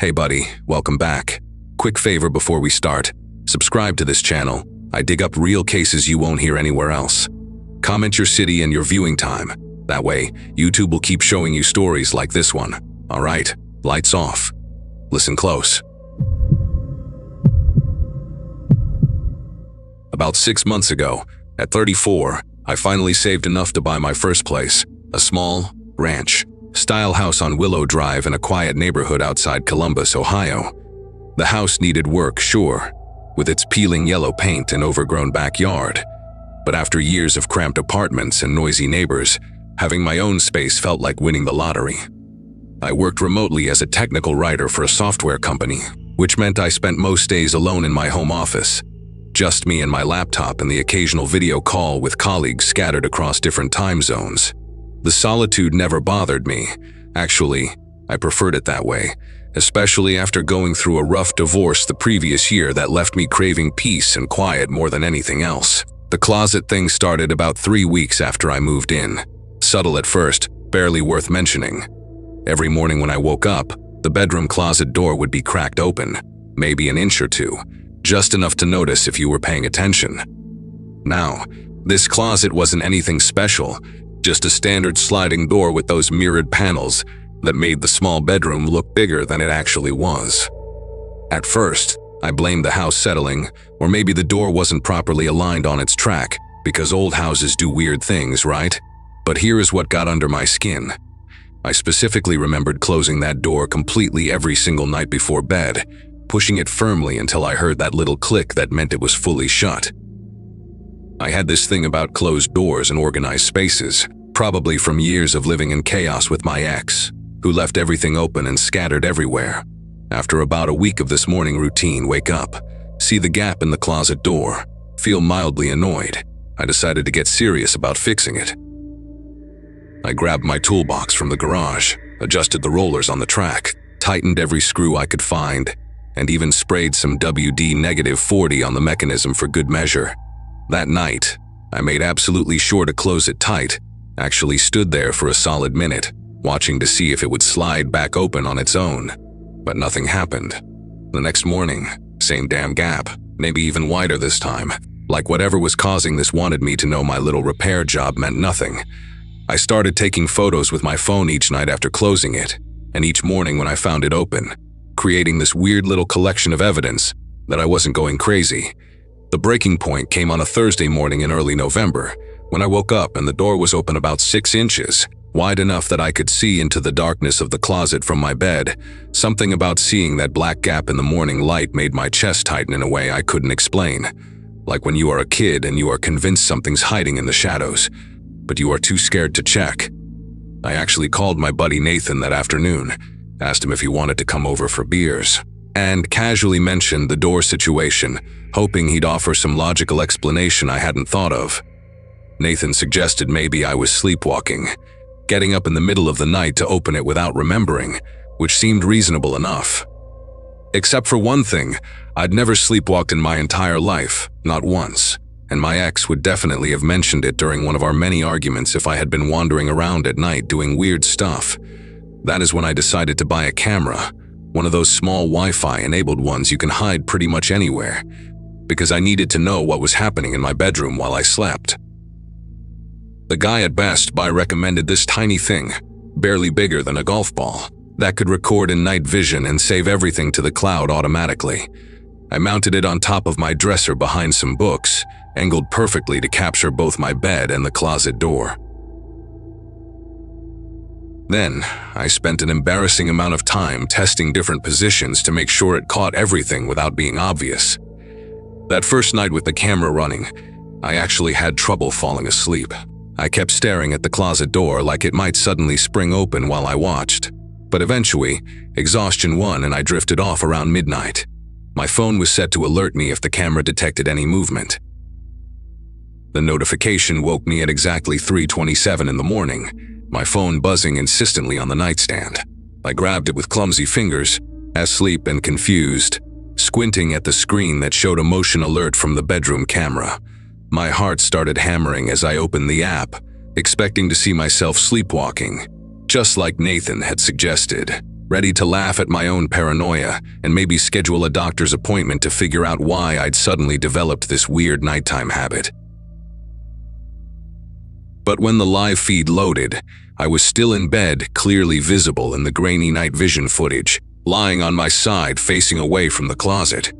Hey buddy, welcome back. Quick favor before we start. Subscribe to this channel. I dig up real cases you won't hear anywhere else. Comment your city and your viewing time. That way, YouTube will keep showing you stories like this one. Alright, lights off. Listen close. About 6 months ago, at 34, I finally saved enough to buy my first place, a small, ranch-style house on Willow Drive in a quiet neighborhood outside Columbus, Ohio. The house needed work, sure, with its peeling yellow paint and overgrown backyard. But after years of cramped apartments and noisy neighbors, having my own space felt like winning the lottery. I worked remotely as a technical writer for a software company, which meant I spent most days alone in my home office. Just me and my laptop and the occasional video call with colleagues scattered across different time zones. The solitude never bothered me. Actually, I preferred it that way, especially after going through a rough divorce the previous year that left me craving peace and quiet more than anything else. The closet thing started about 3 weeks after I moved in. Subtle at first, barely worth mentioning. Every morning when I woke up, the bedroom closet door would be cracked open, maybe an inch or two, just enough to notice if you were paying attention. Now, this closet wasn't anything special, just a standard sliding door with those mirrored panels that made the small bedroom look bigger than it actually was. At first, I blamed the house settling, or maybe the door wasn't properly aligned on its track, because old houses do weird things, right? But here is what got under my skin. I specifically remembered closing that door completely every single night before bed, pushing it firmly until I heard that little click that meant it was fully shut. I had this thing about closed doors and organized spaces, probably from years of living in chaos with my ex, who left everything open and scattered everywhere. After about a week of this morning routine, wake up, see the gap in the closet door, feel mildly annoyed. I decided to get serious about fixing it. I grabbed my toolbox from the garage, adjusted the rollers on the track, tightened every screw I could find, and even sprayed some WD-40 on the mechanism for good measure. That night, I made absolutely sure to close it tight, actually stood there for a solid minute, watching to see if it would slide back open on its own. But nothing happened. The next morning, same damn gap, maybe even wider this time. Like whatever was causing this wanted me to know my little repair job meant nothing. I started taking photos with my phone each night after closing it, and each morning when I found it open, creating this weird little collection of evidence that I wasn't going crazy. The breaking point came on a Thursday morning in early November, when I woke up and the door was open about 6 inches, wide enough that I could see into the darkness of the closet from my bed. Something about seeing that black gap in the morning light made my chest tighten in a way I couldn't explain. Like when you are a kid and you are convinced something's hiding in the shadows, but you are too scared to check. I actually called my buddy Nathan that afternoon, asked him if he wanted to come over for beers, and casually mentioned the door situation, hoping he'd offer some logical explanation I hadn't thought of. Nathan suggested maybe I was sleepwalking, getting up in the middle of the night to open it without remembering, which seemed reasonable enough. Except for one thing, I'd never sleepwalked in my entire life, not once, and my ex would definitely have mentioned it during one of our many arguments if I had been wandering around at night doing weird stuff. That is when I decided to buy a camera, one of those small Wi-Fi enabled ones you can hide pretty much anywhere, because I needed to know what was happening in my bedroom while I slept. The guy at Best Buy recommended this tiny thing, barely bigger than a golf ball, that could record in night vision and save everything to the cloud automatically. I mounted it on top of my dresser behind some books, angled perfectly to capture both my bed and the closet door. Then, I spent an embarrassing amount of time testing different positions to make sure it caught everything without being obvious. That first night with the camera running, I actually had trouble falling asleep. I kept staring at the closet door like it might suddenly spring open while I watched. But eventually, exhaustion won and I drifted off around midnight. My phone was set to alert me if the camera detected any movement. The notification woke me at exactly 3:27 in the morning, my phone buzzing insistently on the nightstand. I grabbed it with clumsy fingers, asleep and confused, squinting at the screen that showed a motion alert from the bedroom camera. My heart started hammering as I opened the app, expecting to see myself sleepwalking, just like Nathan had suggested. ready to laugh at my own paranoia and maybe schedule a doctor's appointment to figure out why I'd suddenly developed this weird nighttime habit. But when the live feed loaded, I was still in bed, clearly visible in the grainy night vision footage, lying on my side facing away from the closet.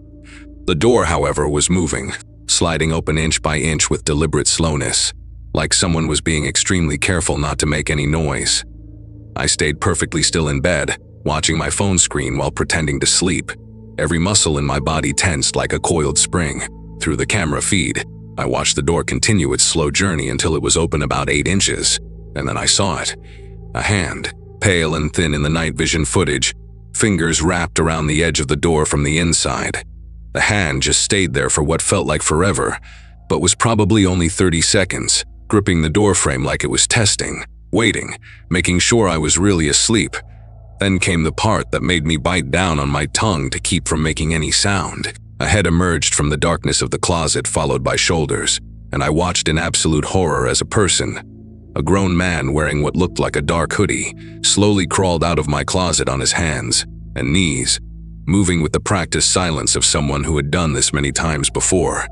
The door, however, was moving, sliding open inch by inch with deliberate slowness, like someone was being extremely careful not to make any noise. I stayed perfectly still in bed, watching my phone screen while pretending to sleep, every muscle in my body tensed like a coiled spring. Through the camera feed, I watched the door continue its slow journey until it was open about 8 inches, and then I saw it. A hand, pale and thin in the night vision footage, fingers wrapped around the edge of the door from the inside. The hand just stayed there for what felt like forever, but was probably only 30 seconds, gripping the doorframe like it was testing, waiting, making sure I was really asleep. Then came the part that made me bite down on my tongue to keep from making any sound. A head emerged from the darkness of the closet, followed by shoulders, and I watched in absolute horror as a person, a grown man wearing what looked like a dark hoodie, slowly crawled out of my closet on his hands and knees, moving with the practiced silence of someone who had done this many times before.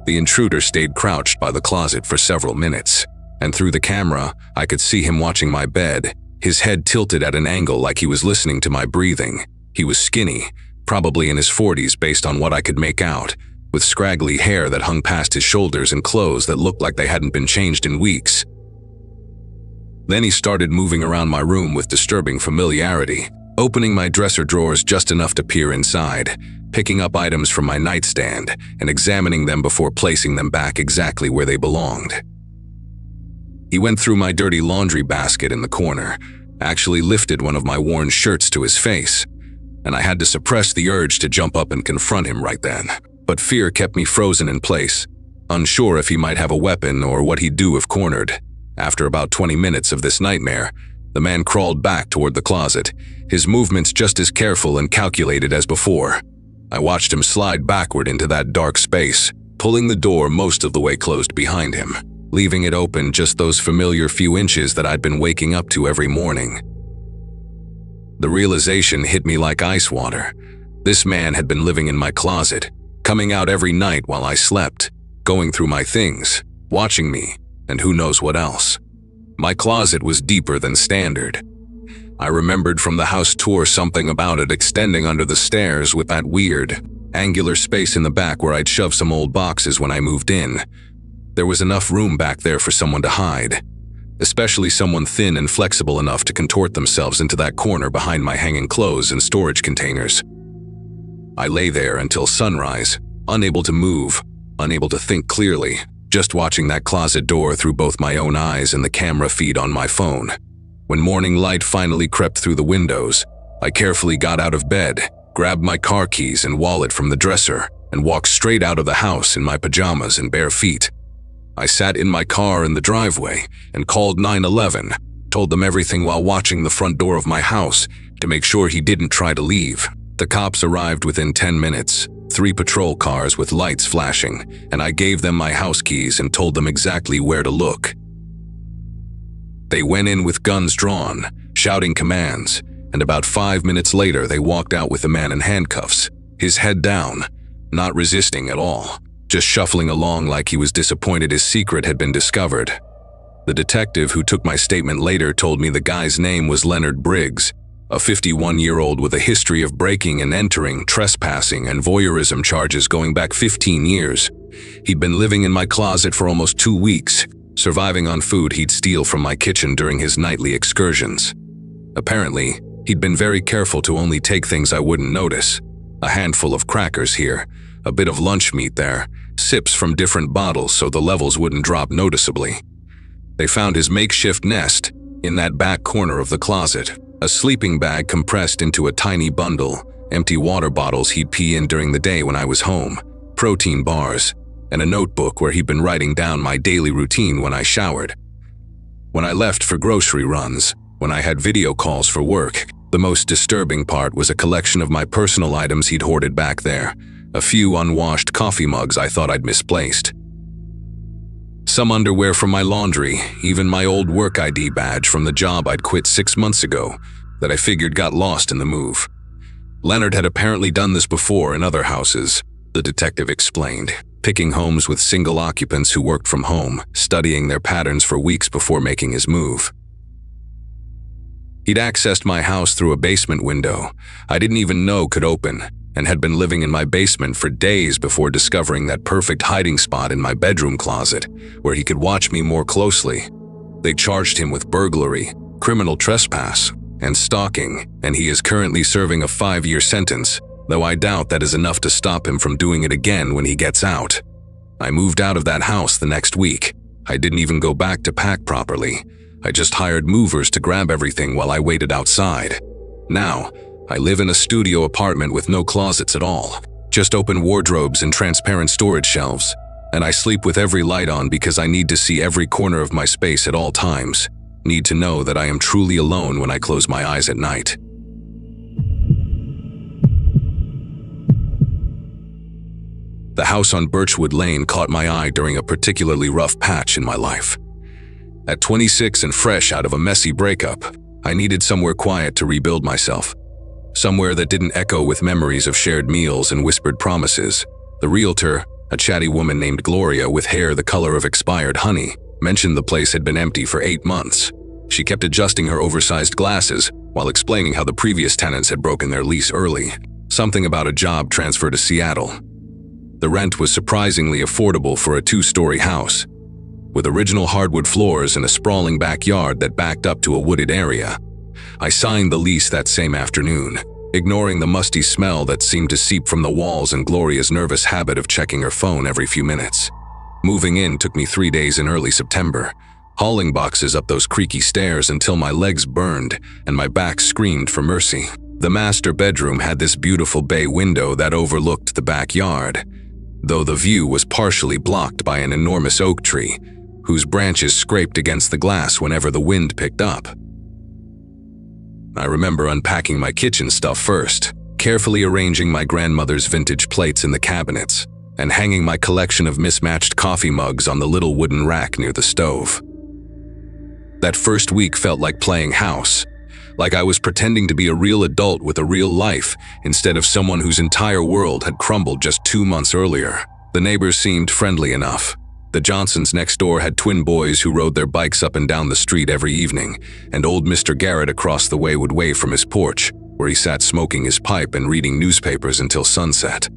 The intruder stayed crouched by the closet for several minutes, and through the camera, I could see him watching my bed, his head tilted at an angle like he was listening to my breathing. He was skinny, probably in his 40s based on what I could make out, with scraggly hair that hung past his shoulders and clothes that looked like they hadn't been changed in weeks. Then he started moving around my room with disturbing familiarity, opening my dresser drawers just enough to peer inside, picking up items from my nightstand and examining them before placing them back exactly where they belonged. He went through my dirty laundry basket in the corner, actually lifted one of my worn shirts to his face, and I had to suppress the urge to jump up and confront him right then. But fear kept me frozen in place, unsure if he might have a weapon or what he'd do if cornered. After about 20 minutes of this nightmare, the man crawled back toward the closet, his movements just as careful and calculated as before. I watched him slide backward into that dark space, pulling the door most of the way closed behind him, leaving it open just those familiar few inches that I'd been waking up to every morning. The realization hit me like ice water. This man had been living in my closet, coming out every night while I slept, going through my things, watching me, and who knows what else. My closet was deeper than standard. I remembered from the house tour something about it extending under the stairs with that weird, angular space in the back where I'd shoved some old boxes when I moved in. There was enough room back there for someone to hide, especially someone thin and flexible enough to contort themselves into that corner behind my hanging clothes and storage containers. I lay there until sunrise, unable to move, unable to think clearly, just watching that closet door through both my own eyes and the camera feed on my phone. When morning light finally crept through the windows, I carefully got out of bed, grabbed my car keys and wallet from the dresser, and walked straight out of the house in my pajamas and bare feet. I sat in my car in the driveway and called 911, told them everything while watching the front door of my house to make sure he didn't try to leave. The cops arrived within 10 minutes, 3 patrol cars with lights flashing, and I gave them my house keys and told them exactly where to look. They went in with guns drawn, shouting commands, and about 5 minutes later they walked out with the man in handcuffs, his head down, not resisting at all, just shuffling along like he was disappointed his secret had been discovered. The detective who took my statement later told me the guy's name was Leonard Briggs, a 51-year-old with a history of breaking and entering, trespassing, and voyeurism charges going back 15 years. He'd been living in my closet for almost 2 weeks, surviving on food he'd steal from my kitchen during his nightly excursions. Apparently, he'd been very careful to only take things I wouldn't notice. A handful of crackers here, a bit of lunch meat there, sips from different bottles so the levels wouldn't drop noticeably. They found his makeshift nest in that back corner of the closet, a sleeping bag compressed into a tiny bundle, empty water bottles he'd pee in during the day when I was home, protein bars, and a notebook where he'd been writing down my daily routine when I showered. When I left for grocery runs, when I had video calls for work, the most disturbing part was a collection of my personal items he'd hoarded back there, a few unwashed coffee mugs I thought I'd misplaced. Some underwear from my laundry, even my old work ID badge from the job I'd quit 6 months ago. that I figured got lost in the move. Leonard had apparently done this before in other houses, the detective explained, picking homes with single occupants who worked from home, studying their patterns for weeks before making his move. He'd accessed my house through a basement window I didn't even know could open, and had been living in my basement for days before discovering that perfect hiding spot in my bedroom closet, where he could watch me more closely. They charged him with burglary, criminal trespass, and stalking, and he is currently serving a 5-year sentence, though I doubt that is enough to stop him from doing it again when he gets out. I moved out of that house the next week. I didn't even go back to pack properly. I just hired movers to grab everything while I waited outside. Now, I live in a studio apartment with no closets at all, just open wardrobes and transparent storage shelves, and I sleep with every light on because I need to see every corner of my space at all times. Need to know that I am truly alone when I close my eyes at night. The house on Birchwood Lane caught my eye during a particularly rough patch in my life. At 26 and fresh out of a messy breakup, I needed somewhere quiet to rebuild myself. Somewhere that didn't echo with memories of shared meals and whispered promises. The realtor, a chatty woman named Gloria with hair the color of expired honey, mentioned the place had been empty for 8 months. She kept adjusting her oversized glasses while explaining how the previous tenants had broken their lease early. Something about a job transfer to Seattle. The rent was surprisingly affordable for a 2-story house, with original hardwood floors and a sprawling backyard that backed up to a wooded area. I signed the lease that same afternoon, ignoring the musty smell that seemed to seep from the walls and Gloria's nervous habit of checking her phone every few minutes. Moving in took me 3 days in early September, hauling boxes up those creaky stairs until my legs burned and my back screamed for mercy. The master bedroom had this beautiful bay window that overlooked the backyard, though the view was partially blocked by an enormous oak tree, whose branches scraped against the glass whenever the wind picked up. I remember unpacking my kitchen stuff first, carefully arranging my grandmother's vintage plates in the cabinets, and hanging my collection of mismatched coffee mugs on the little wooden rack near the stove. That first week felt like playing house, like I was pretending to be a real adult with a real life instead of someone whose entire world had crumbled just 2 months earlier. The neighbors seemed friendly enough. The Johnsons next door had twin boys who rode their bikes up and down the street every evening, and old Mr. Garrett across the way would wave from his porch, where he sat smoking his pipe and reading newspapers until sunset.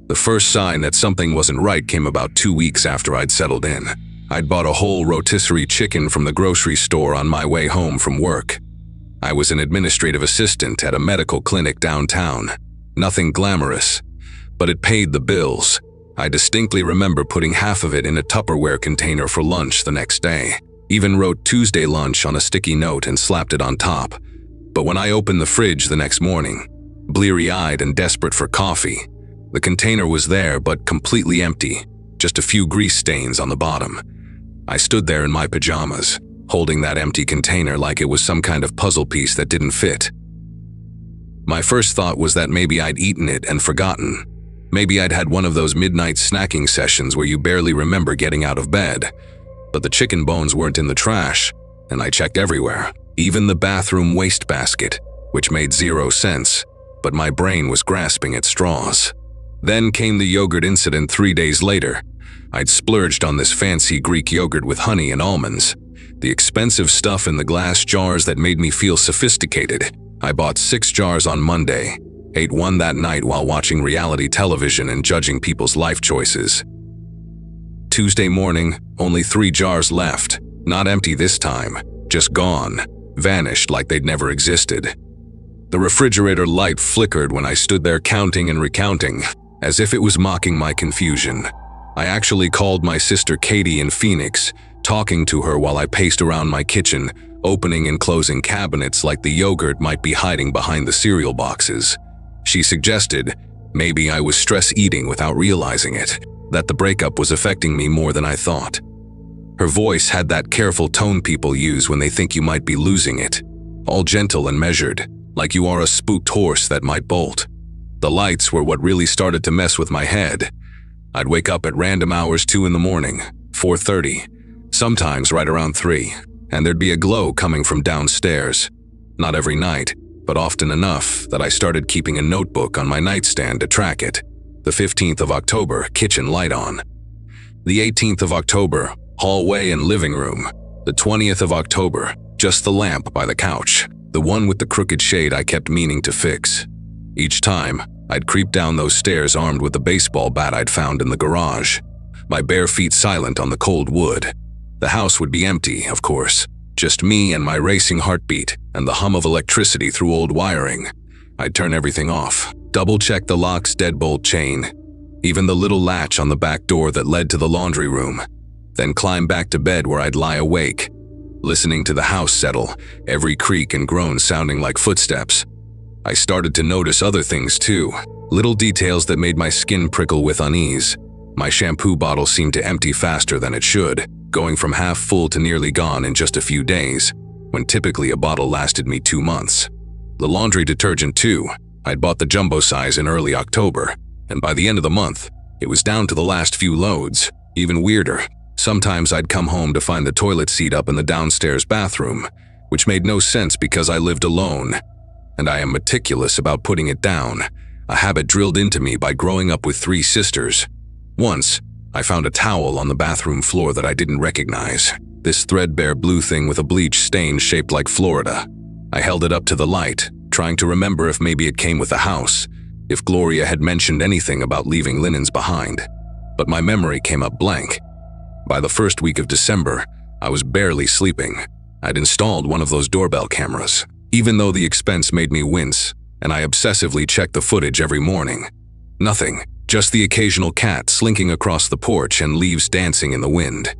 The first sign that something wasn't right came about 2 weeks after I'd settled in. I'd bought a whole rotisserie chicken from the grocery store on my way home from work. I was an administrative assistant at a medical clinic downtown. Nothing glamorous, but it paid the bills. I distinctly remember putting half of it in a Tupperware container for lunch the next day. Even wrote Tuesday lunch on a sticky note and slapped it on top. But when I opened the fridge the next morning, bleary-eyed and desperate for coffee, the container was there but completely empty, just a few grease stains on the bottom. I stood there in my pajamas, holding that empty container like it was some kind of puzzle piece that didn't fit. My first thought was that maybe I'd eaten it and forgotten. Maybe I'd had one of those midnight snacking sessions where you barely remember getting out of bed. But the chicken bones weren't in the trash, and I checked everywhere, even the bathroom wastebasket, which made 0 sense, but my brain was grasping at straws. Then came the yogurt incident 3 days later. I'd splurged on this fancy Greek yogurt with honey and almonds, the expensive stuff in the glass jars that made me feel sophisticated. I bought 6 jars on Monday, ate 1 that night while watching reality television and judging people's life choices. Tuesday morning, only 3 jars left, not empty this time, just gone, vanished like they'd never existed. The refrigerator light flickered when I stood there counting and recounting, as if it was mocking my confusion. I actually called my sister Katie in Phoenix, talking to her while I paced around my kitchen, opening and closing cabinets like the yogurt might be hiding behind the cereal boxes. She suggested maybe I was stress eating without realizing it, that the breakup was affecting me more than I thought. Her voice had that careful tone people use when they think you might be losing it, all gentle and measured, like you are a spooked horse that might bolt. The lights were what really started to mess with my head. I'd wake up at random hours 2 in the morning, 4:30, sometimes right around 3, and there'd be a glow coming from downstairs. Not every night, but often enough that I started keeping a notebook on my nightstand to track it. The 15th of October, kitchen light on. The 18th of October, hallway and living room. The 20th of October, just the lamp by the couch, the one with the crooked shade I kept meaning to fix. Each time, I'd creep down those stairs armed with the baseball bat I'd found in the garage, my bare feet silent on the cold wood. The house would be empty, of course, just me and my racing heartbeat and the hum of electricity through old wiring. I'd turn everything off, double-check the lock's deadbolt chain, even the little latch on the back door that led to the laundry room, then climb back to bed where I'd lie awake, listening to the house settle, every creak and groan sounding like footsteps. I started to notice other things too, little details that made my skin prickle with unease. My shampoo bottle seemed to empty faster than it should, going from half full to nearly gone in just a few days, when typically a bottle lasted me 2 months. The laundry detergent too. I'd bought the jumbo size in early October, and by the end of the month, it was down to the last few loads. Even weirder, sometimes I'd come home to find the toilet seat up in the downstairs bathroom, which made no sense because I lived alone, and I am meticulous about putting it down, a habit drilled into me by growing up with 3 sisters. Once, I found a towel on the bathroom floor that I didn't recognize, this threadbare blue thing with a bleach stain shaped like Florida. I held it up to the light, trying to remember if maybe it came with the house, if Gloria had mentioned anything about leaving linens behind. But my memory came up blank. By the first week of December, I was barely sleeping. I'd installed one of those doorbell cameras, even though the expense made me wince, and I obsessively checked the footage every morning. Nothing, just the occasional cat slinking across the porch and leaves dancing in the wind.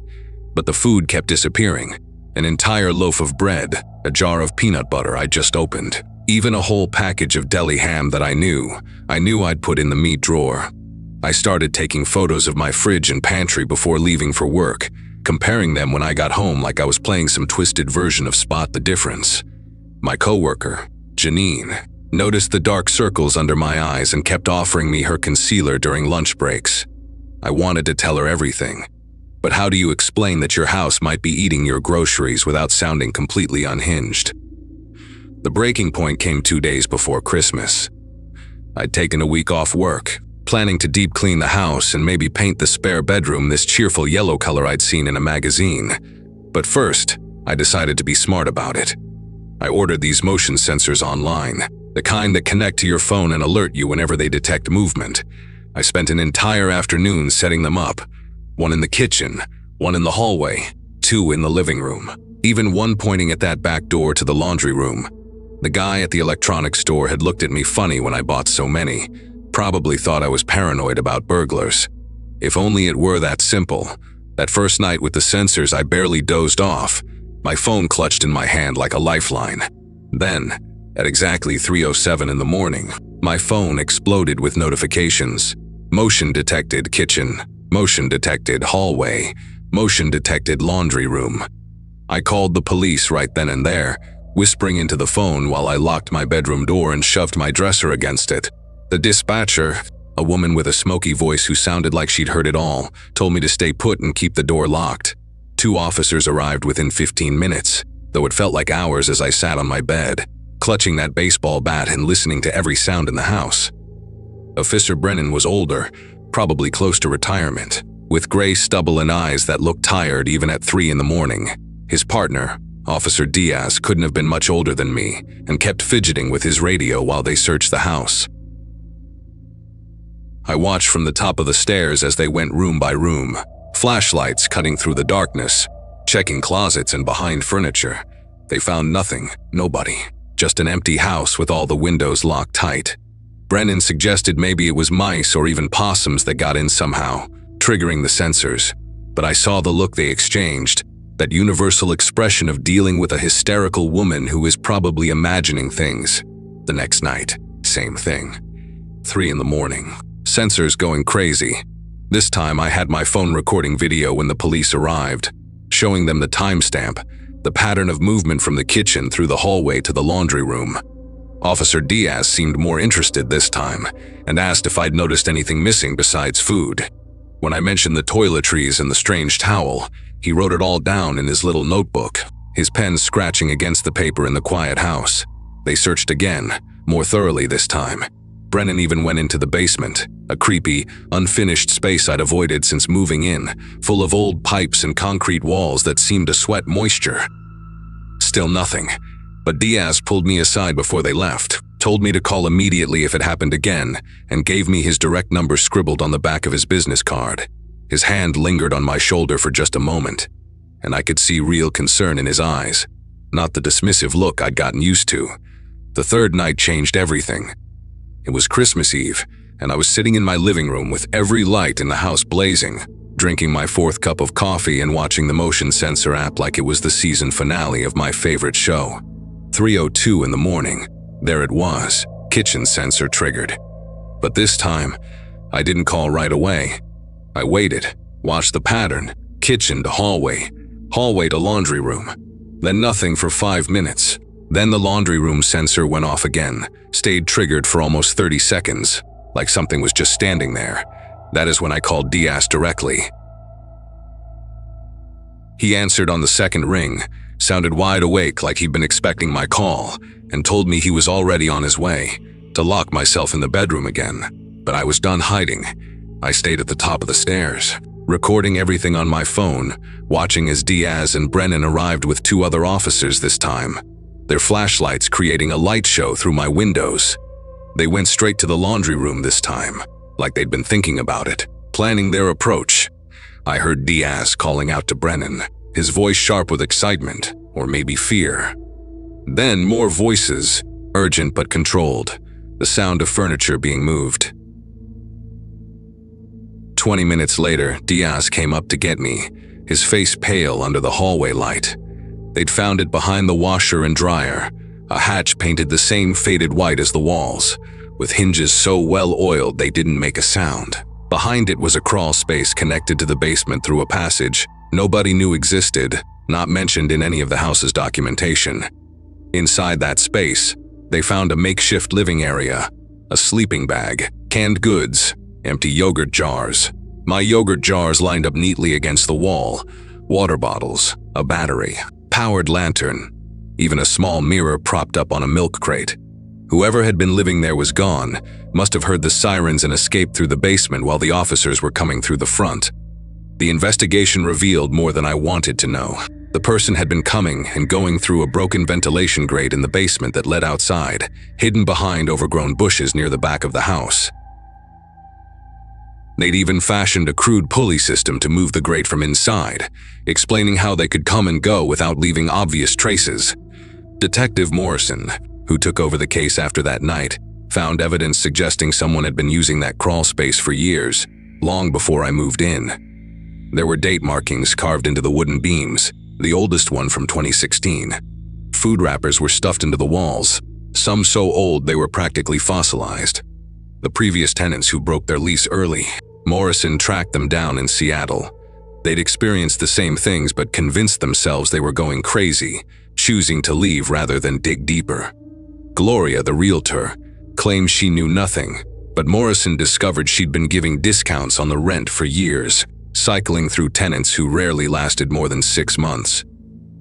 But the food kept disappearing. An entire loaf of bread, a jar of peanut butter I'd just opened, even a whole package of deli ham that I knew I'd put in the meat drawer. I started taking photos of my fridge and pantry before leaving for work, comparing them when I got home like I was playing some twisted version of Spot the Difference. My coworker, Janine, noticed the dark circles under my eyes and kept offering me her concealer during lunch breaks. I wanted to tell her everything. But how do you explain that your house might be eating your groceries without sounding completely unhinged? The breaking point came 2 days before Christmas. I'd taken a week off work, planning to deep clean the house and maybe paint the spare bedroom this cheerful yellow color I'd seen in a magazine. But first, I decided to be smart about it. I ordered these motion sensors online, the kind that connect to your phone and alert you whenever they detect movement. I spent an entire afternoon setting them up. 1 in the kitchen, 1 in the hallway, 2 in the living room, even 1 pointing at that back door to the laundry room. The guy at the electronics store had looked at me funny when I bought so many, probably thought I was paranoid about burglars. If only it were that simple. That first night with the sensors, I barely dozed off, my phone clutched in my hand like a lifeline. Then, at exactly 3:07 in the morning, my phone exploded with notifications. Motion detected kitchen. Motion detected hallway. Motion detected laundry room. I called the police right then and there, whispering into the phone while I locked my bedroom door and shoved my dresser against it. The dispatcher, a woman with a smoky voice who sounded like she'd heard it all, told me to stay put and keep the door locked. 2 officers arrived within 15 minutes, though it felt like hours as I sat on my bed, clutching that baseball bat and listening to every sound in the house. Officer Brennan was older, probably close to retirement, with gray stubble and eyes that looked tired even at 3 in the morning. His partner, Officer Diaz, couldn't have been much older than me and kept fidgeting with his radio while they searched the house. I watched from the top of the stairs as they went room by room, flashlights cutting through the darkness, checking closets and behind furniture. They found nothing, nobody, just an empty house with all the windows locked tight. Brennan suggested maybe it was mice or even possums that got in somehow, triggering the sensors. But I saw the look they exchanged, that universal expression of dealing with a hysterical woman who is probably imagining things. The next night, same thing. 3 in the morning, sensors going crazy. This time I had my phone recording video when the police arrived, showing them the timestamp, the pattern of movement from the kitchen through the hallway to the laundry room. Officer Diaz seemed more interested this time and asked if I'd noticed anything missing besides food. When I mentioned the toiletries and the strange towel, he wrote it all down in his little notebook, his pen scratching against the paper in the quiet house. They searched again, more thoroughly this time. Brennan even went into the basement, a creepy, unfinished space I'd avoided since moving in, full of old pipes and concrete walls that seemed to sweat moisture. Still nothing, but Diaz pulled me aside before they left, told me to call immediately if it happened again, and gave me his direct number scribbled on the back of his business card. His hand lingered on my shoulder for just a moment, and I could see real concern in his eyes, not the dismissive look I'd gotten used to. The third night changed everything. It was Christmas Eve, and I was sitting in my living room with every light in the house blazing, drinking my fourth cup of coffee and watching the motion sensor app like it was the season finale of my favorite show. 3:02 in the morning. There it was, kitchen sensor triggered. But this time, I didn't call right away. I waited, watched the pattern, kitchen to hallway, hallway to laundry room. Then nothing for 5 minutes. Then the laundry room sensor went off again, stayed triggered for almost 30 seconds, like something was just standing there. That is when I called Diaz directly. He answered on the second ring, sounded wide awake like he'd been expecting my call, and told me he was already on his way, to lock myself in the bedroom again. But I was done hiding. I stayed at the top of the stairs, recording everything on my phone, watching as Diaz and Brennan arrived with 2 other officers this time, their flashlights creating a light show through my windows. They went straight to the laundry room this time, like they'd been thinking about it, planning their approach. I heard Diaz calling out to Brennan, his voice sharp with excitement, or maybe fear. Then more voices, urgent but controlled, the sound of furniture being moved. 20 minutes later, Diaz came up to get me, his face pale under the hallway light. They'd found it behind the washer and dryer, a hatch painted the same faded white as the walls, with hinges so well oiled they didn't make a sound. Behind it was a crawl space connected to the basement through a passage nobody knew existed, not mentioned in any of the house's documentation. Inside that space, they found a makeshift living area, a sleeping bag, canned goods, empty yogurt jars. My yogurt jars lined up neatly against the wall, water bottles, a battery, powered lantern, even a small mirror propped up on a milk crate. Whoever had been living there was gone, must have heard the sirens and escaped through the basement while the officers were coming through the front. The investigation revealed more than I wanted to know. The person had been coming and going through a broken ventilation grate in the basement that led outside, hidden behind overgrown bushes near the back of the house. They'd even fashioned a crude pulley system to move the grate from inside, explaining how they could come and go without leaving obvious traces. Detective Morrison, who took over the case after that night, found evidence suggesting someone had been using that crawl space for years, long before I moved in. There were date markings carved into the wooden beams, the oldest one from 2016. Food wrappers were stuffed into the walls, some so old they were practically fossilized. The previous tenants who broke their lease early, Morrison tracked them down in Seattle. They'd experienced the same things but convinced themselves they were going crazy, choosing to leave rather than dig deeper. Gloria, the realtor, claimed she knew nothing, but Morrison discovered she'd been giving discounts on the rent for years, cycling through tenants who rarely lasted more than 6 months.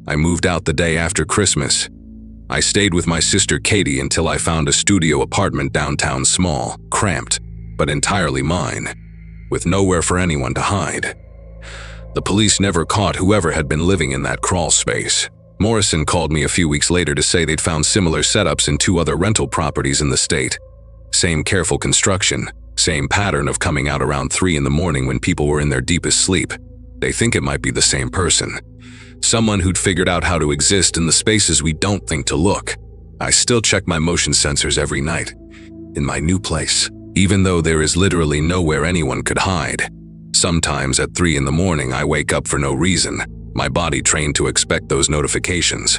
I moved out the day after Christmas. I stayed with my sister Katie until I found a studio apartment downtown, small, cramped, but entirely mine, with nowhere for anyone to hide. The police never caught whoever had been living in that crawl space. Morrison called me a few weeks later to say they'd found similar setups in 2 other rental properties in the state. Same careful construction, same pattern of coming out around 3 in the morning when people were in their deepest sleep. They think it might be the same person. Someone who'd figured out how to exist in the spaces we don't think to look. I still check my motion sensors every night, in my new place, even though there is literally nowhere anyone could hide. Sometimes at 3 in the morning I wake up for no reason, my body trained to expect those notifications.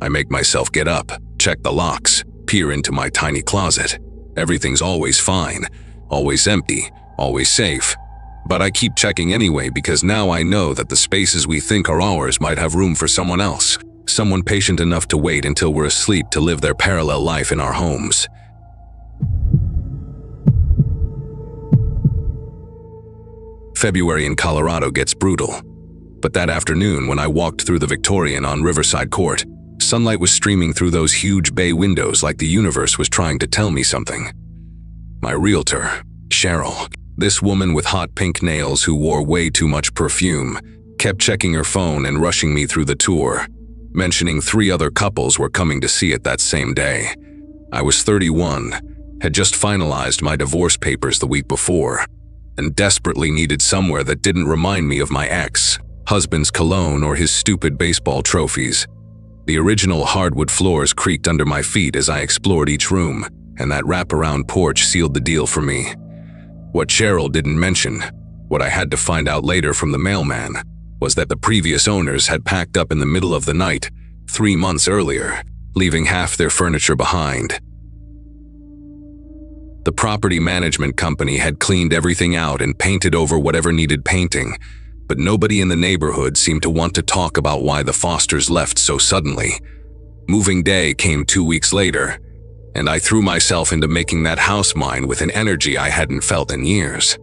I make myself get up, check the locks, peer into my tiny closet. Everything's always fine, always empty, always safe. But I keep checking anyway because now I know that the spaces we think are ours might have room for someone else, someone patient enough to wait until we're asleep to live their parallel life in our homes. February in Colorado gets brutal. But that afternoon when I walked through the Victorian on Riverside Court, Sunlight was streaming through those huge bay windows like the universe was trying to tell me something. My realtor, Cheryl, this woman with hot pink nails who wore way too much perfume, kept checking her phone and rushing me through the tour, mentioning 3 other couples were coming to see it that same day. I was 31, had just finalized my divorce papers the week before, and desperately needed somewhere that didn't remind me of my ex-husband's cologne or his stupid baseball trophies. The original hardwood floors creaked under my feet as I explored each room, and that wraparound porch sealed the deal for me. What Cheryl didn't mention, what I had to find out later from the mailman, was that the previous owners had packed up in the middle of the night 3 months earlier, leaving half their furniture behind. The property management company had cleaned everything out and painted over whatever needed painting, but nobody in the neighborhood seemed to want to talk about why the Fosters left so suddenly. Moving day came 2 weeks later, and I threw myself into making that house mine with an energy I hadn't felt in years.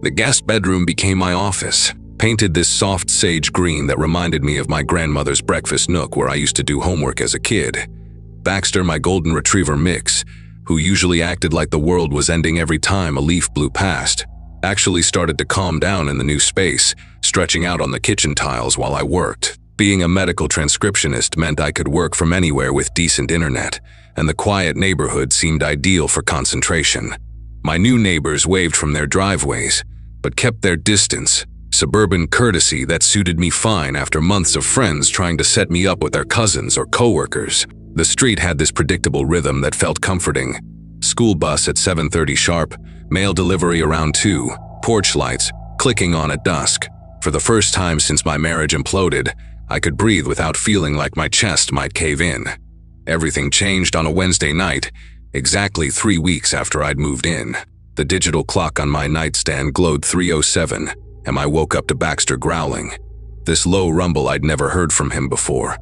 The guest bedroom became my office, painted this soft sage green that reminded me of my grandmother's breakfast nook where I used to do homework as a kid. Baxter, my golden retriever mix, who usually acted like the world was ending every time a leaf blew past, actually started to calm down in the new space, stretching out on the kitchen tiles while I worked. Being a medical transcriptionist meant I could work from anywhere with decent internet, and the quiet neighborhood seemed ideal for concentration. My new neighbors waved from their driveways, but kept their distance, suburban courtesy that suited me fine after months of friends trying to set me up with their cousins or coworkers. The street had this predictable rhythm that felt comforting. School bus at 7:30 sharp, mail delivery around 2, porch lights clicking on at dusk. For the first time since my marriage imploded, I could breathe without feeling like my chest might cave in. Everything changed on a Wednesday night, exactly 3 weeks after I'd moved in. The digital clock on my nightstand glowed 3:07, and I woke up to Baxter growling. This low rumble I'd never heard from him before.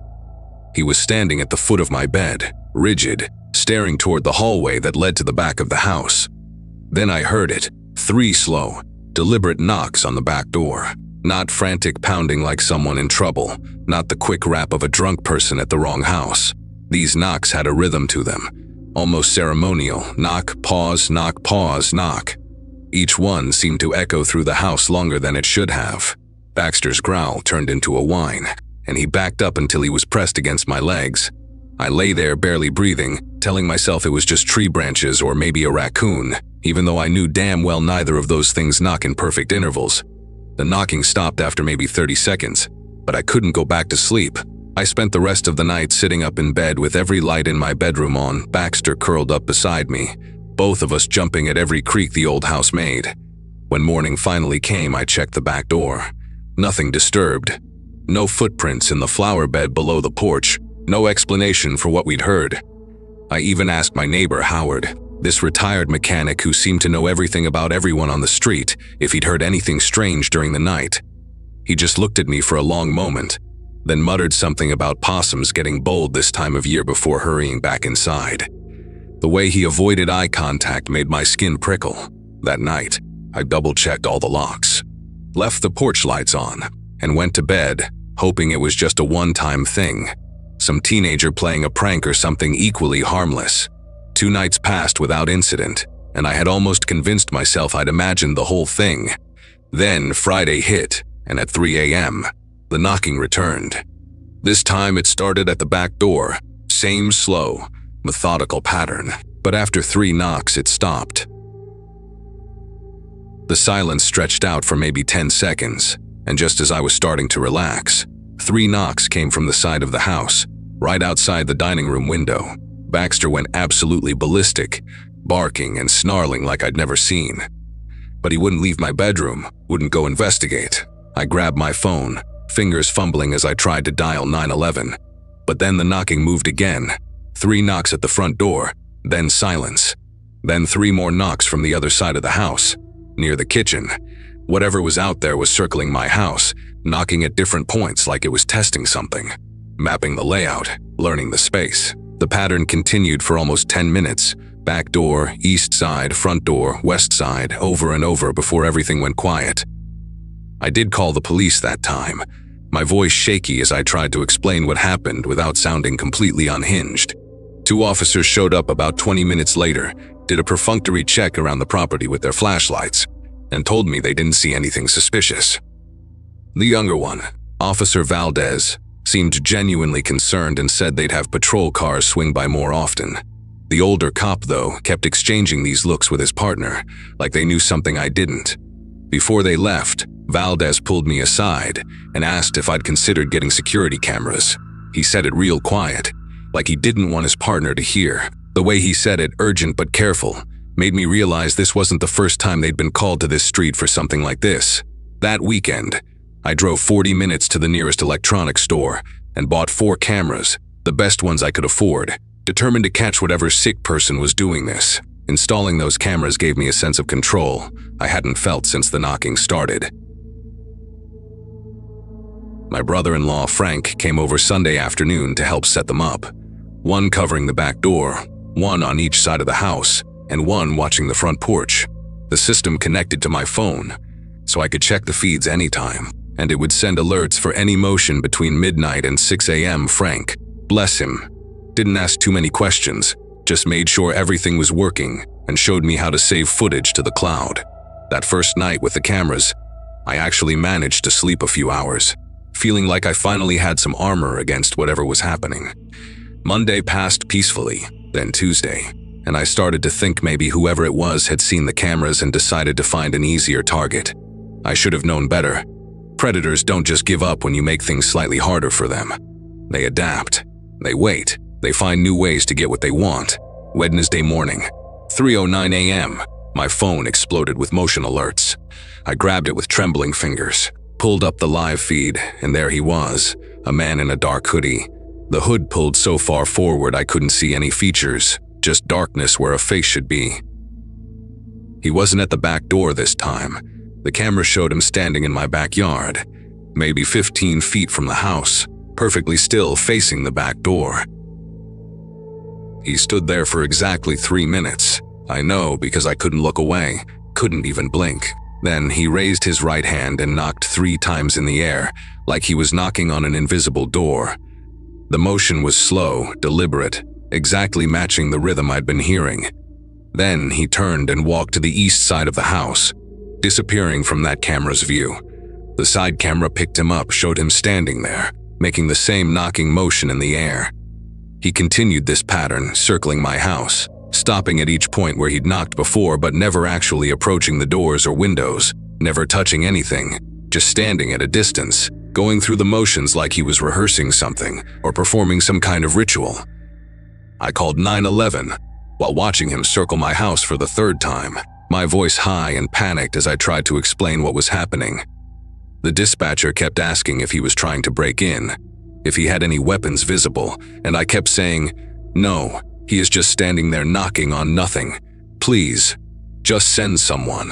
He was standing at the foot of my bed, rigid, staring toward the hallway that led to the back of the house. Then I heard it, 3 slow, deliberate knocks on the back door. Not frantic pounding like someone in trouble, not the quick rap of a drunk person at the wrong house. These knocks had a rhythm to them, almost ceremonial. Knock, pause, knock. Each one seemed to echo through the house longer than it should have. Baxter's growl turned into a whine, and he backed up until he was pressed against my legs. I lay there barely breathing, telling myself it was just tree branches or maybe a raccoon, even though I knew damn well neither of those things knock in perfect intervals. The knocking stopped after maybe 30 seconds, but I couldn't go back to sleep. I spent the rest of the night sitting up in bed with every light in my bedroom on, Baxter curled up beside me, both of us jumping at every creak the old house made. When morning finally came, I checked the back door. Nothing disturbed. No footprints in the flower bed below the porch, no explanation for what we'd heard. I even asked my neighbor, Howard, this retired mechanic who seemed to know everything about everyone on the street, if he'd heard anything strange during the night. He just looked at me for a long moment, then muttered something about possums getting bold this time of year before hurrying back inside. The way he avoided eye contact made my skin prickle. That night, I double-checked all the locks, left the porch lights on, and went to bed, hoping it was just a one-time thing. Some teenager playing a prank or something equally harmless. 2 nights passed without incident, and I had almost convinced myself I'd imagined the whole thing. Then Friday hit, and at 3 a.m., the knocking returned. This time it started at the back door, same slow, methodical pattern, but after 3 knocks it stopped. The silence stretched out for maybe 10 seconds, and just as I was starting to relax, 3 knocks came from the side of the house, right outside the dining room window. Baxter went absolutely ballistic, barking and snarling like I'd never seen. But he wouldn't leave my bedroom, wouldn't go investigate. I grabbed my phone, fingers fumbling as I tried to dial 911. But then the knocking moved again. 3 knocks at the front door, then silence. Then 3 more knocks from the other side of the house, near the kitchen. Whatever was out there was circling my house, knocking at different points like it was testing something, mapping the layout, learning the space. The pattern continued for almost 10 minutes. Back door, east side, front door, west side, over and over before everything went quiet. I did call the police that time, my voice shaky as I tried to explain what happened without sounding completely unhinged. 2 officers showed up about 20 minutes later, did a perfunctory check around the property with their flashlights, and told me they didn't see anything suspicious. The younger one, Officer Valdez, seemed genuinely concerned and said they'd have patrol cars swing by more often. The older cop, though, kept exchanging these looks with his partner, like they knew something I didn't. Before they left, Valdez pulled me aside and asked if I'd considered getting security cameras. He said it real quiet, like he didn't want his partner to hear. The way he said it, urgent but careful, made me realize this wasn't the first time they'd been called to this street for something like this. That weekend, I drove 40 minutes to the nearest electronics store and bought 4 cameras, the best ones I could afford, determined to catch whatever sick person was doing this. Installing those cameras gave me a sense of control I hadn't felt since the knocking started. My brother-in-law, Frank, came over Sunday afternoon to help set them up. One covering the back door, one on each side of the house, and one watching the front porch. The system connected to my phone, so I could check the feeds anytime, and it would send alerts for any motion between midnight and 6 a.m. Frank, bless him, didn't ask too many questions, just made sure everything was working and showed me how to save footage to the cloud. That first night with the cameras, I actually managed to sleep a few hours, feeling like I finally had some armor against whatever was happening. Monday passed peacefully, then Tuesday, and I started to think maybe whoever it was had seen the cameras and decided to find an easier target. I should have known better. Predators don't just give up when you make things slightly harder for them. They adapt. They wait. They find new ways to get what they want. Wednesday morning, 3:09 a.m., my phone exploded with motion alerts. I grabbed it with trembling fingers, pulled up the live feed, and there he was, a man in a dark hoodie. The hood pulled so far forward I couldn't see any features, just darkness where a face should be. He wasn't at the back door this time. The camera showed him standing in my backyard, maybe 15 feet from the house, perfectly still facing the back door. He stood there for exactly 3 minutes. I know because I couldn't look away, couldn't even blink. Then he raised his right hand and knocked 3 times in the air, like he was knocking on an invisible door. The motion was slow, deliberate, exactly matching the rhythm I'd been hearing. Then he turned and walked to the east side of the house, disappearing from that camera's view. The side camera picked him up, showed him standing there, making the same knocking motion in the air. He continued this pattern, circling my house, stopping at each point where he'd knocked before but never actually approaching the doors or windows, never touching anything, just standing at a distance, going through the motions like he was rehearsing something or performing some kind of ritual. I called 911 while watching him circle my house for the 3rd time, my voice high and panicked as I tried to explain what was happening. The dispatcher kept asking if he was trying to break in, if he had any weapons visible, and I kept saying, "No, he is just standing there knocking on nothing. Please, just send someone."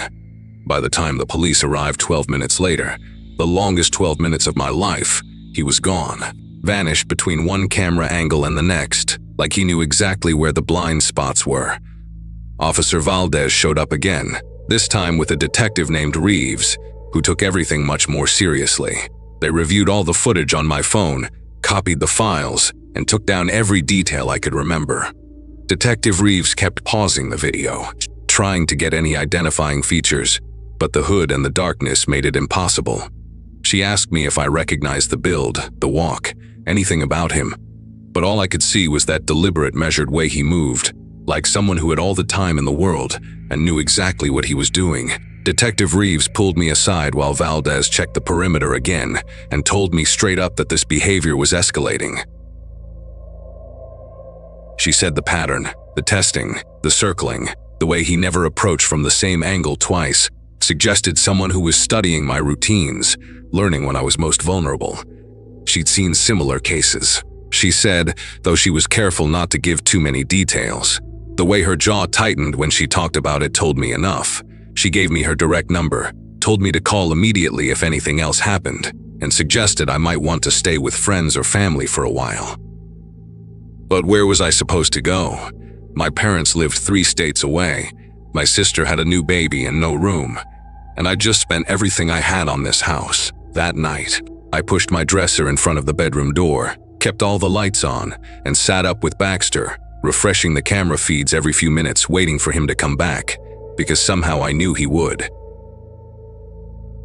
By the time the police arrived 12 minutes later, the longest 12 minutes of my life, he was gone, vanished between one camera angle and the next, like he knew exactly where the blind spots were. Officer Valdez showed up again, this time with a detective named Reeves, who took everything much more seriously. They reviewed all the footage on my phone, copied the files, and took down every detail I could remember. Detective Reeves kept pausing the video, trying to get any identifying features, but the hood and the darkness made it impossible. She asked me if I recognized the build, the walk, anything about him, but all I could see was that deliberate, measured way he moved, like someone who had all the time in the world and knew exactly what he was doing. Detective Reeves pulled me aside while Valdez checked the perimeter again and told me straight up that this behavior was escalating. She said the pattern, the testing, the circling, the way he never approached from the same angle twice, suggested someone who was studying my routines, learning when I was most vulnerable. She'd seen similar cases. She said, though she was careful not to give too many details. The way her jaw tightened when she talked about it told me enough. She gave me her direct number, told me to call immediately if anything else happened, and suggested I might want to stay with friends or family for a while. But where was I supposed to go? My parents lived 3 states away. My sister had a new baby and no room, and I just spent everything I had on this house that night. I pushed my dresser in front of the bedroom door, kept all the lights on, and sat up with Baxter, refreshing the camera feeds every few minutes, waiting for him to come back, because somehow I knew he would.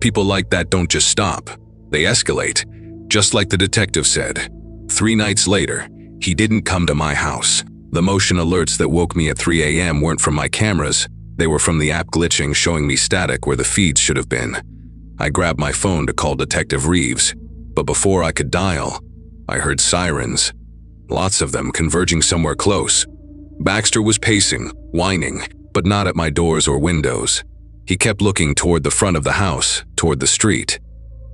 People like that don't just stop, they escalate, just like the detective said. 3 nights later, he didn't come to my house. The motion alerts that woke me at 3 a.m. weren't from my cameras, they were from the app glitching, showing me static where the feeds should have been. I grabbed my phone to call Detective Reeves, but before I could dial, I heard sirens. Lots of them converging somewhere close. Baxter was pacing, whining, but not at my doors or windows. He kept looking toward the front of the house, toward the street.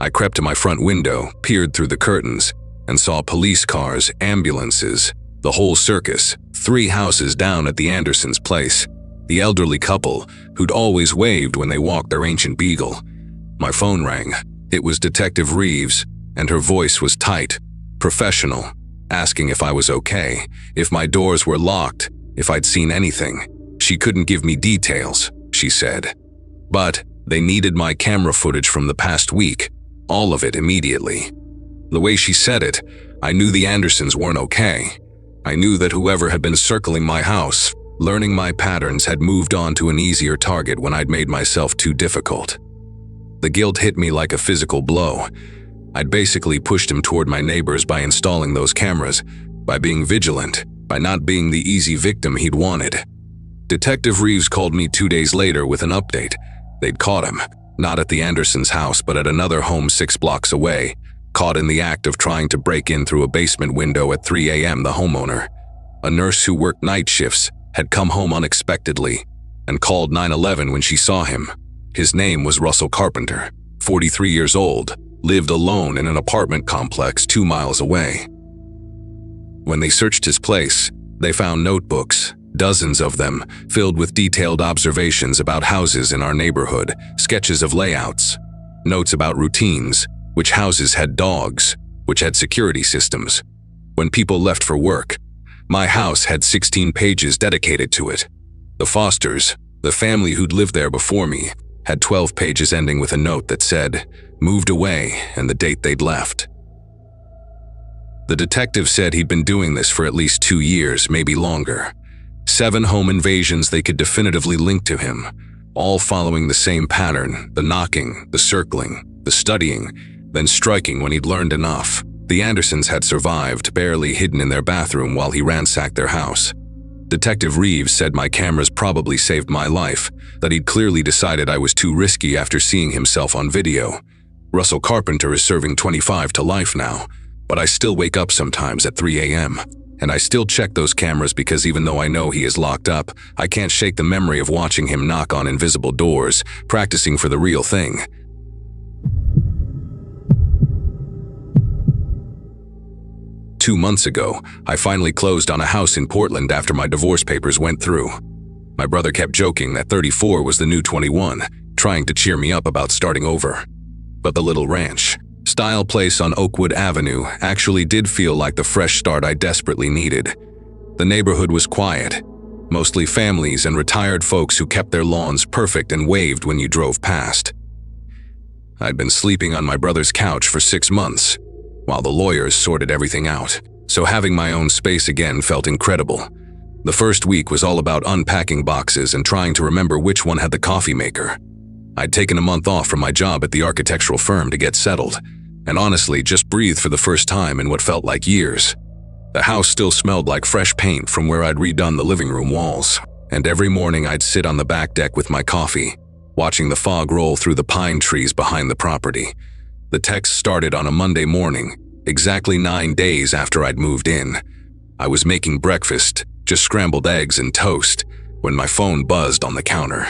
I crept to my front window, peered through the curtains, and saw police cars, ambulances, the whole circus, 3 houses down at the Andersons' place. The elderly couple, who'd always waved when they walked their ancient beagle. My phone rang. It was Detective Reeves, and her voice was tight, professional, asking if I was okay, if my doors were locked, if I'd seen anything. She couldn't give me details, she said. But they needed my camera footage from the past week, all of it immediately. The way she said it, I knew the Andersons weren't okay. I knew that whoever had been circling my house, learning my patterns, had moved on to an easier target when I'd made myself too difficult. The guilt hit me like a physical blow. I'd basically pushed him toward my neighbors by installing those cameras, by being vigilant, by not being the easy victim he'd wanted. Detective Reeves called me 2 days later with an update. They'd caught him, not at the Andersons' house, but at another home 6 blocks away, caught in the act of trying to break in through a basement window at 3 a.m. The homeowner, a nurse who worked night shifts, had come home unexpectedly and called 911 when she saw him. His name was Russell Carpenter, 43 years old, lived alone in an apartment complex 2 miles away. When they searched his place, they found notebooks, dozens of them, filled with detailed observations about houses in our neighborhood, sketches of layouts, notes about routines, which houses had dogs, which had security systems. When people left for work, my house had 16 pages dedicated to it. The Fosters, the family who'd lived there before me, had 12 pages ending with a note that said, "Moved away," and the date they'd left. The detective said he'd been doing this for at least 2 years, maybe longer. 7 home invasions they could definitively link to him, all following the same pattern: the knocking, the circling, the studying, then striking when he'd learned enough. The Andersons had survived, barely hidden in their bathroom while he ransacked their house. Detective Reeves said my cameras probably saved my life, that he'd clearly decided I was too risky after seeing himself on video. Russell Carpenter is serving 25 to life now, but I still wake up sometimes at 3 a.m., and I still check those cameras because even though I know he is locked up, I can't shake the memory of watching him knock on invisible doors, practicing for the real thing. Two months ago, I finally closed on a house in Portland after my divorce papers went through. My brother kept joking that 34 was the new 21, trying to cheer me up about starting over. But the little ranch-style place on Oakwood Avenue actually did feel like the fresh start I desperately needed. The neighborhood was quiet, mostly families and retired folks who kept their lawns perfect and waved when you drove past. I'd been sleeping on my brother's couch for 6 months, while the lawyers sorted everything out, so having my own space again felt incredible. The first week was all about unpacking boxes and trying to remember which one had the coffee maker. I'd taken a month off from my job at the architectural firm to get settled, and honestly just breathed for the first time in what felt like years. The house still smelled like fresh paint from where I'd redone the living room walls, and every morning I'd sit on the back deck with my coffee, watching the fog roll through the pine trees behind the property. The text started on a Monday morning, exactly 9 days after I'd moved in. I was making breakfast, just scrambled eggs and toast, when my phone buzzed on the counter.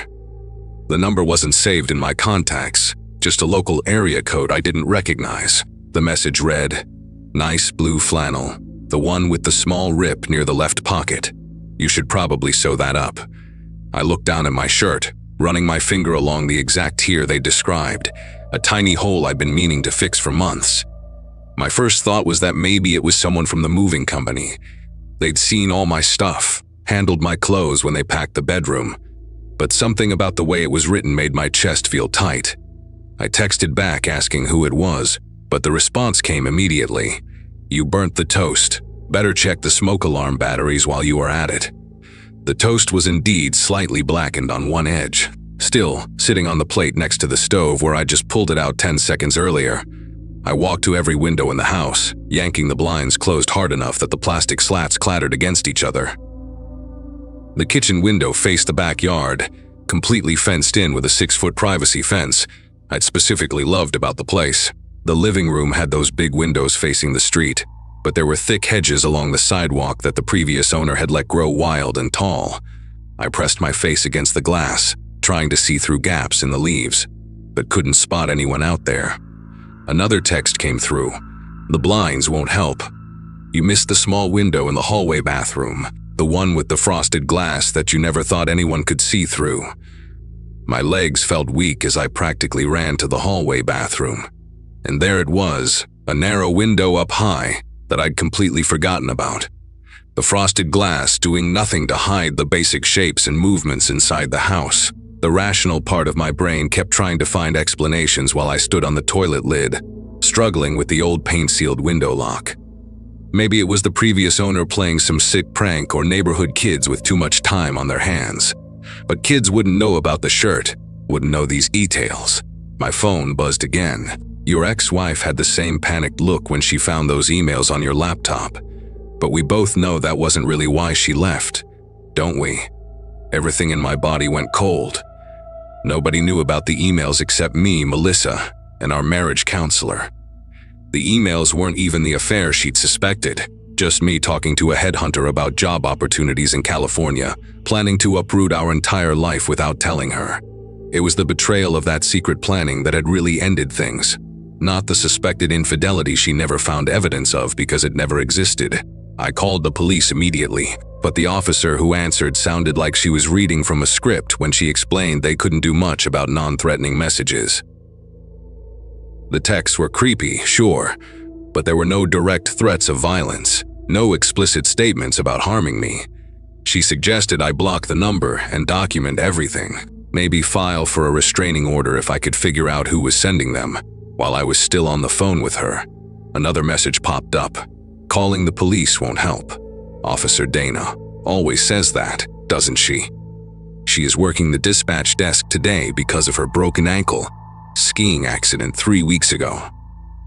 The number wasn't saved in my contacts, just a local area code I didn't recognize. The message read, "Nice blue flannel, the one with the small rip near the left pocket. You should probably sew that up." I looked down at my shirt, running my finger along the exact tear they described, a tiny hole I'd been meaning to fix for months. My first thought was that maybe it was someone from the moving company. They'd seen all my stuff, handled my clothes when they packed the bedroom, but something about the way it was written made my chest feel tight. I texted back asking who it was, But the response came immediately. "You burnt the toast. Better check the smoke alarm batteries while you are at it." The toast was indeed slightly blackened on one edge, still sitting on the plate next to the stove where I just pulled it out 10 seconds earlier. I walked to every window in the house, yanking the blinds closed hard enough that the plastic slats clattered against each other. The kitchen window faced the backyard, completely fenced in with a 6-foot privacy fence I'd specifically loved about the place. The living room had those big windows facing the street, but there were thick hedges along the sidewalk that the previous owner had let grow wild and tall. I pressed my face against the glass, trying to see through gaps in the leaves, but couldn't spot anyone out there. Another text came through. "The blinds won't help. You missed the small window in the hallway bathroom, the one with the frosted glass that you never thought anyone could see through." My legs felt weak as I practically ran to the hallway bathroom. And there it was, a narrow window up high that I'd completely forgotten about. The frosted glass doing nothing to hide the basic shapes and movements inside the house. The rational part of my brain kept trying to find explanations while I stood on the toilet lid, struggling with the old paint-sealed window lock. Maybe it was the previous owner playing some sick prank or neighborhood kids with too much time on their hands. But kids wouldn't know about the shirt, wouldn't know these details. My phone buzzed again. "Your ex-wife had the same panicked look when she found those emails on your laptop. But we both know that wasn't really why she left, don't we?" Everything in my body went cold. Nobody knew about the emails except me, Melissa, and our marriage counselor. The emails weren't even the affair she'd suspected, just me talking to a headhunter about job opportunities in California, planning to uproot our entire life without telling her. It was the betrayal of that secret planning that had really ended things, not the suspected infidelity she never found evidence of because it never existed. I called the police immediately, but the officer who answered sounded like she was reading from a script when she explained they couldn't do much about non-threatening messages. The texts were creepy, sure, but there were no direct threats of violence, no explicit statements about harming me. She suggested I block the number and document everything, maybe file for a restraining order if I could figure out who was sending them. While I was still on the phone with her, another message popped up. "Calling the police won't help. Officer Dana always says that, doesn't she? She is working the dispatch desk today because of her broken ankle. Skiing accident 3 weeks ago."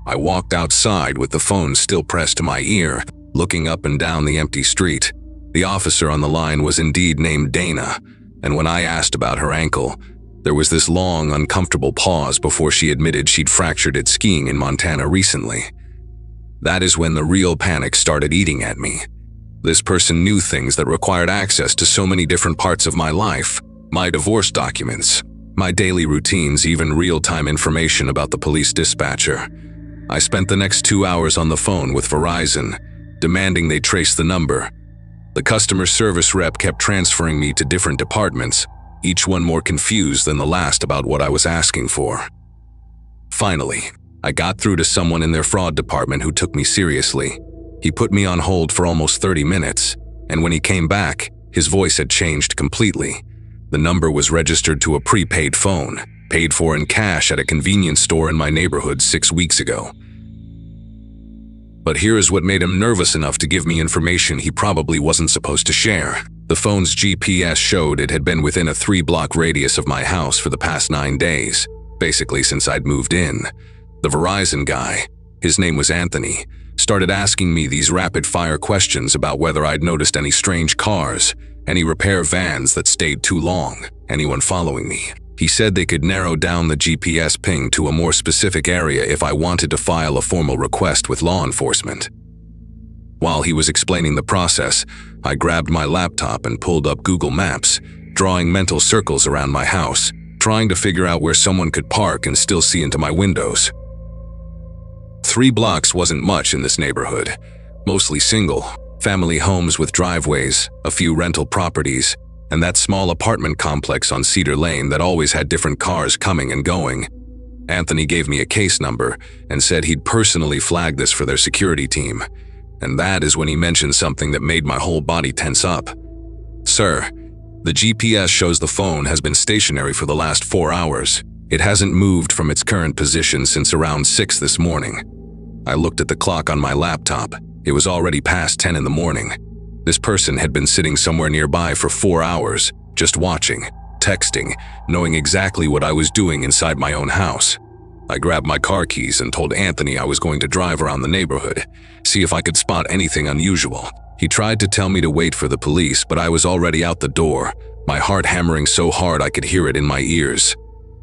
I walked outside with the phone still pressed to my ear, looking up and down the empty street. The officer on the line was indeed named Dana, and when I asked about her ankle, there was this long, uncomfortable pause before she admitted she'd fractured it skiing in Montana recently. That is when the real panic started eating at me. This person knew things that required access to so many different parts of my life, my divorce documents, my daily routines, even real-time information about the police dispatcher. I spent the next 2 hours on the phone with Verizon, demanding they trace the number. The customer service rep kept transferring me to different departments, each one more confused than the last about what I was asking for. Finally, I got through to someone in their fraud department who took me seriously. He put me on hold for almost 30 minutes, and when he came back, his voice had changed completely. The number was registered to a prepaid phone, paid for in cash at a convenience store in my neighborhood 6 weeks ago. But here is what made him nervous enough to give me information he probably wasn't supposed to share. The phone's GPS showed it had been within a 3-block radius of my house for the past 9 days, basically since I'd moved in. The Verizon guy, his name was Anthony, started asking me these rapid-fire questions about whether I'd noticed any strange cars, any repair vans that stayed too long, anyone following me. He said they could narrow down the GPS ping to a more specific area if I wanted to file a formal request with law enforcement. While he was explaining the process, I grabbed my laptop and pulled up Google Maps, drawing mental circles around my house, trying to figure out where someone could park and still see into my windows. 3 blocks wasn't much in this neighborhood, mostly single, family homes with driveways, a few rental properties, and that small apartment complex on Cedar Lane that always had different cars coming and going. Anthony gave me a case number and said he'd personally flag this for their security team, and that is when he mentioned something that made my whole body tense up. "Sir, the GPS shows the phone has been stationary for the last 4 hours. It hasn't moved from its current position since around 6 this morning. I looked at the clock on my laptop. It was already past 10 in the morning. This person had been sitting somewhere nearby for 4 hours, just watching, texting, knowing exactly what I was doing inside my own house. I grabbed my car keys and told Anthony I was going to drive around the neighborhood, see if I could spot anything unusual. He tried to tell me to wait for the police, but I was already out the door, my heart hammering so hard I could hear it in my ears.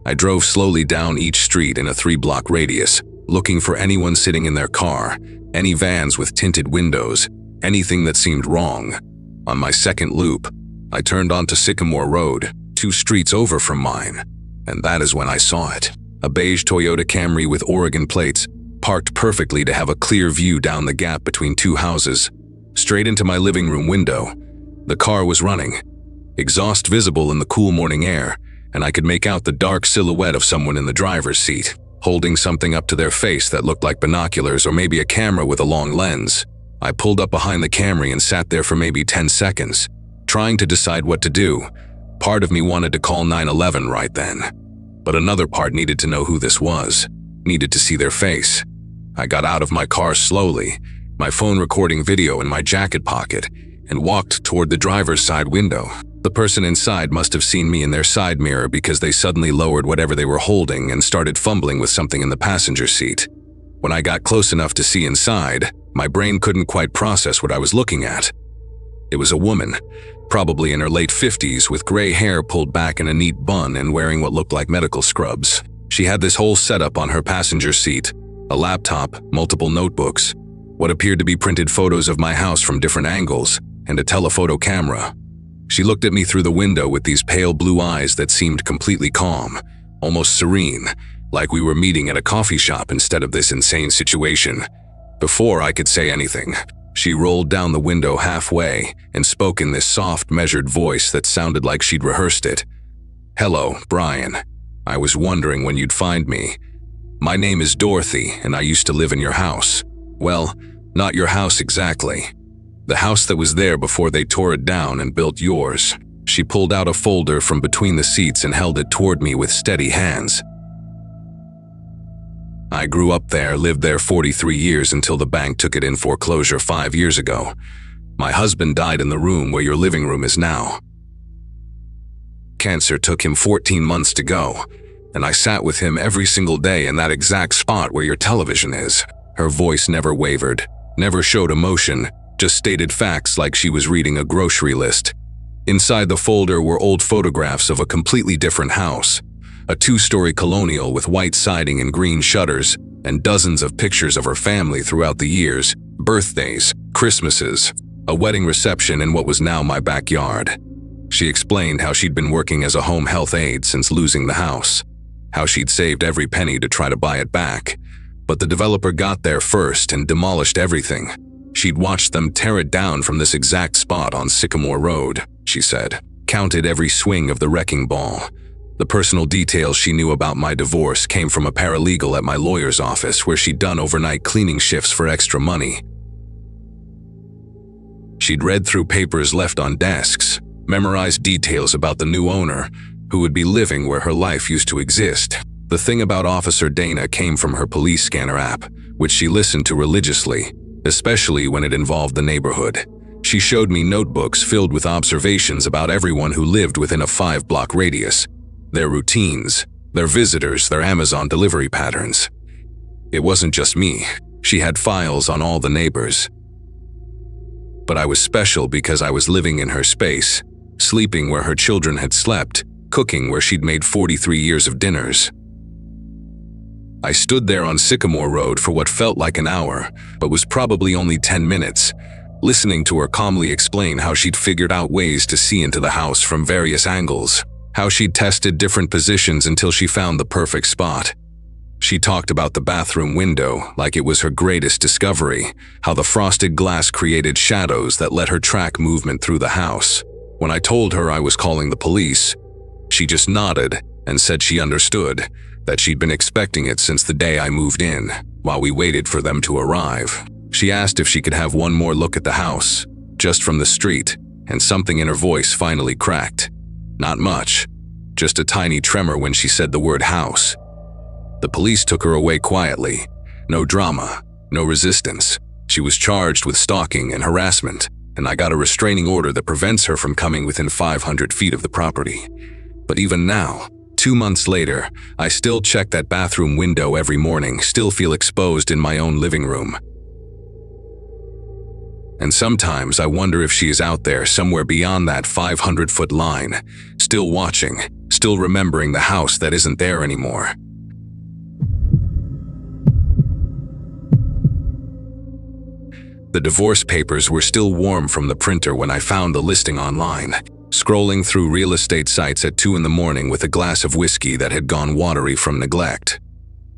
I drove slowly down each street in a 3-block radius, looking for anyone sitting in their car, any vans with tinted windows, anything that seemed wrong. On my second loop, I turned onto Sycamore Road, 2 streets over from mine, and that is when I saw it. A beige Toyota Camry with Oregon plates, parked perfectly to have a clear view down the gap between 2 houses, straight into my living room window. The car was running, exhaust visible in the cool morning air, and I could make out the dark silhouette of someone in the driver's seat, holding something up to their face that looked like binoculars or maybe a camera with a long lens. I pulled up behind the Camry and sat there for maybe 10 seconds, trying to decide what to do. Part of me wanted to call 911 right then, but another part needed to know who this was, needed to see their face. I got out of my car slowly, my phone recording video in my jacket pocket, and walked toward the driver's side window. The person inside must have seen me in their side mirror because they suddenly lowered whatever they were holding and started fumbling with something in the passenger seat. When I got close enough to see inside, my brain couldn't quite process what I was looking at. It was a woman, probably in her late 50s, with gray hair pulled back in a neat bun and wearing what looked like medical scrubs. She had this whole setup on her passenger seat, a laptop, multiple notebooks, what appeared to be printed photos of my house from different angles, and a telephoto camera. She looked at me through the window with these pale blue eyes that seemed completely calm, almost serene, like we were meeting at a coffee shop instead of this insane situation. Before I could say anything, she rolled down the window halfway and spoke in this soft, measured voice that sounded like she'd rehearsed it. "Hello, Brian. I was wondering when you'd find me. My name is Dorothy, and I used to live in your house. Well, not your house exactly. The house that was there before they tore it down and built yours." She pulled out a folder from between the seats and held it toward me with steady hands. "I grew up there, lived there 43 years until the bank took it in foreclosure 5 years ago. My husband died in the room where your living room is now. Cancer took him 14 months to go, and I sat with him every single day in that exact spot where your television is." Her voice never wavered, never showed emotion, just stated facts like she was reading a grocery list. Inside the folder were old photographs of a completely different house, a 2-story colonial with white siding and green shutters, and dozens of pictures of her family throughout the years, birthdays, Christmases, a wedding reception in what was now my backyard. She explained how she'd been working as a home health aide since losing the house, how she'd saved every penny to try to buy it back, but the developer got there first and demolished everything. She'd watched them tear it down from this exact spot on Sycamore Road, she said, counted every swing of the wrecking ball. The personal details she knew about my divorce came from a paralegal at my lawyer's office where she'd done overnight cleaning shifts for extra money. She'd read through papers left on desks, memorized details about the new owner, who would be living where her life used to exist. The thing about Officer Dana came from her police scanner app, which she listened to religiously, especially when it involved the neighborhood. She showed me notebooks filled with observations about everyone who lived within a 5-block radius, their routines, their visitors, their Amazon delivery patterns. It wasn't just me. She had files on all the neighbors. But I was special because I was living in her space, sleeping where her children had slept, cooking where she'd made 43 years of dinners. I stood there on Sycamore Road for what felt like an hour, but was probably only 10 minutes, listening to her calmly explain how she'd figured out ways to see into the house from various angles, how she'd tested different positions until she found the perfect spot. She talked about the bathroom window like it was her greatest discovery, how the frosted glass created shadows that let her track movement through the house. When I told her I was calling the police, she just nodded and said she understood, that she'd been expecting it since the day I moved in, while we waited for them to arrive. She asked if she could have one more look at the house, just from the street, and something in her voice finally cracked. Not much, just a tiny tremor when she said the word house. The police took her away quietly. No drama, no resistance. She was charged with stalking and harassment, and I got a restraining order that prevents her from coming within 500 feet of the property. But even now, 2 months later, I still check that bathroom window every morning, still feel exposed in my own living room. And sometimes I wonder if she is out there somewhere beyond that 500-foot line, still watching, still remembering the house that isn't there anymore. The divorce papers were still warm from the printer when I found the listing online, scrolling through real estate sites at 2 in the morning with a glass of whiskey that had gone watery from neglect.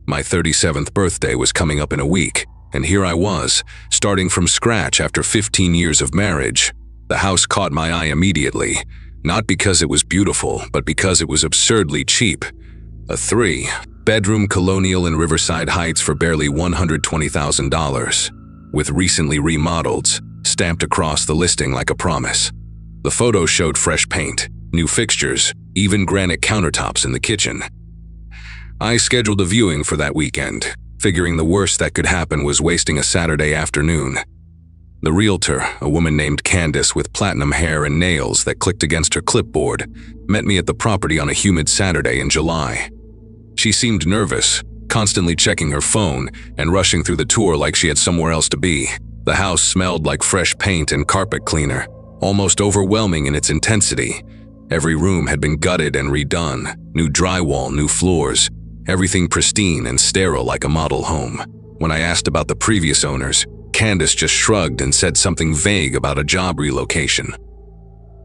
My 37th birthday was coming up in a week, and here I was, starting from scratch after 15 years of marriage. The house caught my eye immediately, not because it was beautiful, but because it was absurdly cheap. A 3-bedroom colonial in Riverside Heights for barely $120,000. With recently remodeled, stamped across the listing like a promise. The photo showed fresh paint, new fixtures, even granite countertops in the kitchen. I scheduled a viewing for that weekend, figuring the worst that could happen was wasting a Saturday afternoon. The realtor, a woman named Candace with platinum hair and nails that clicked against her clipboard, met me at the property on a humid Saturday in July. She seemed nervous, constantly checking her phone and rushing through the tour like she had somewhere else to be. The house smelled like fresh paint and carpet cleaner, almost overwhelming in its intensity. Every room had been gutted and redone, new drywall, new floors, everything pristine and sterile like a model home. When I asked about the previous owners, Candace just shrugged and said something vague about a job relocation.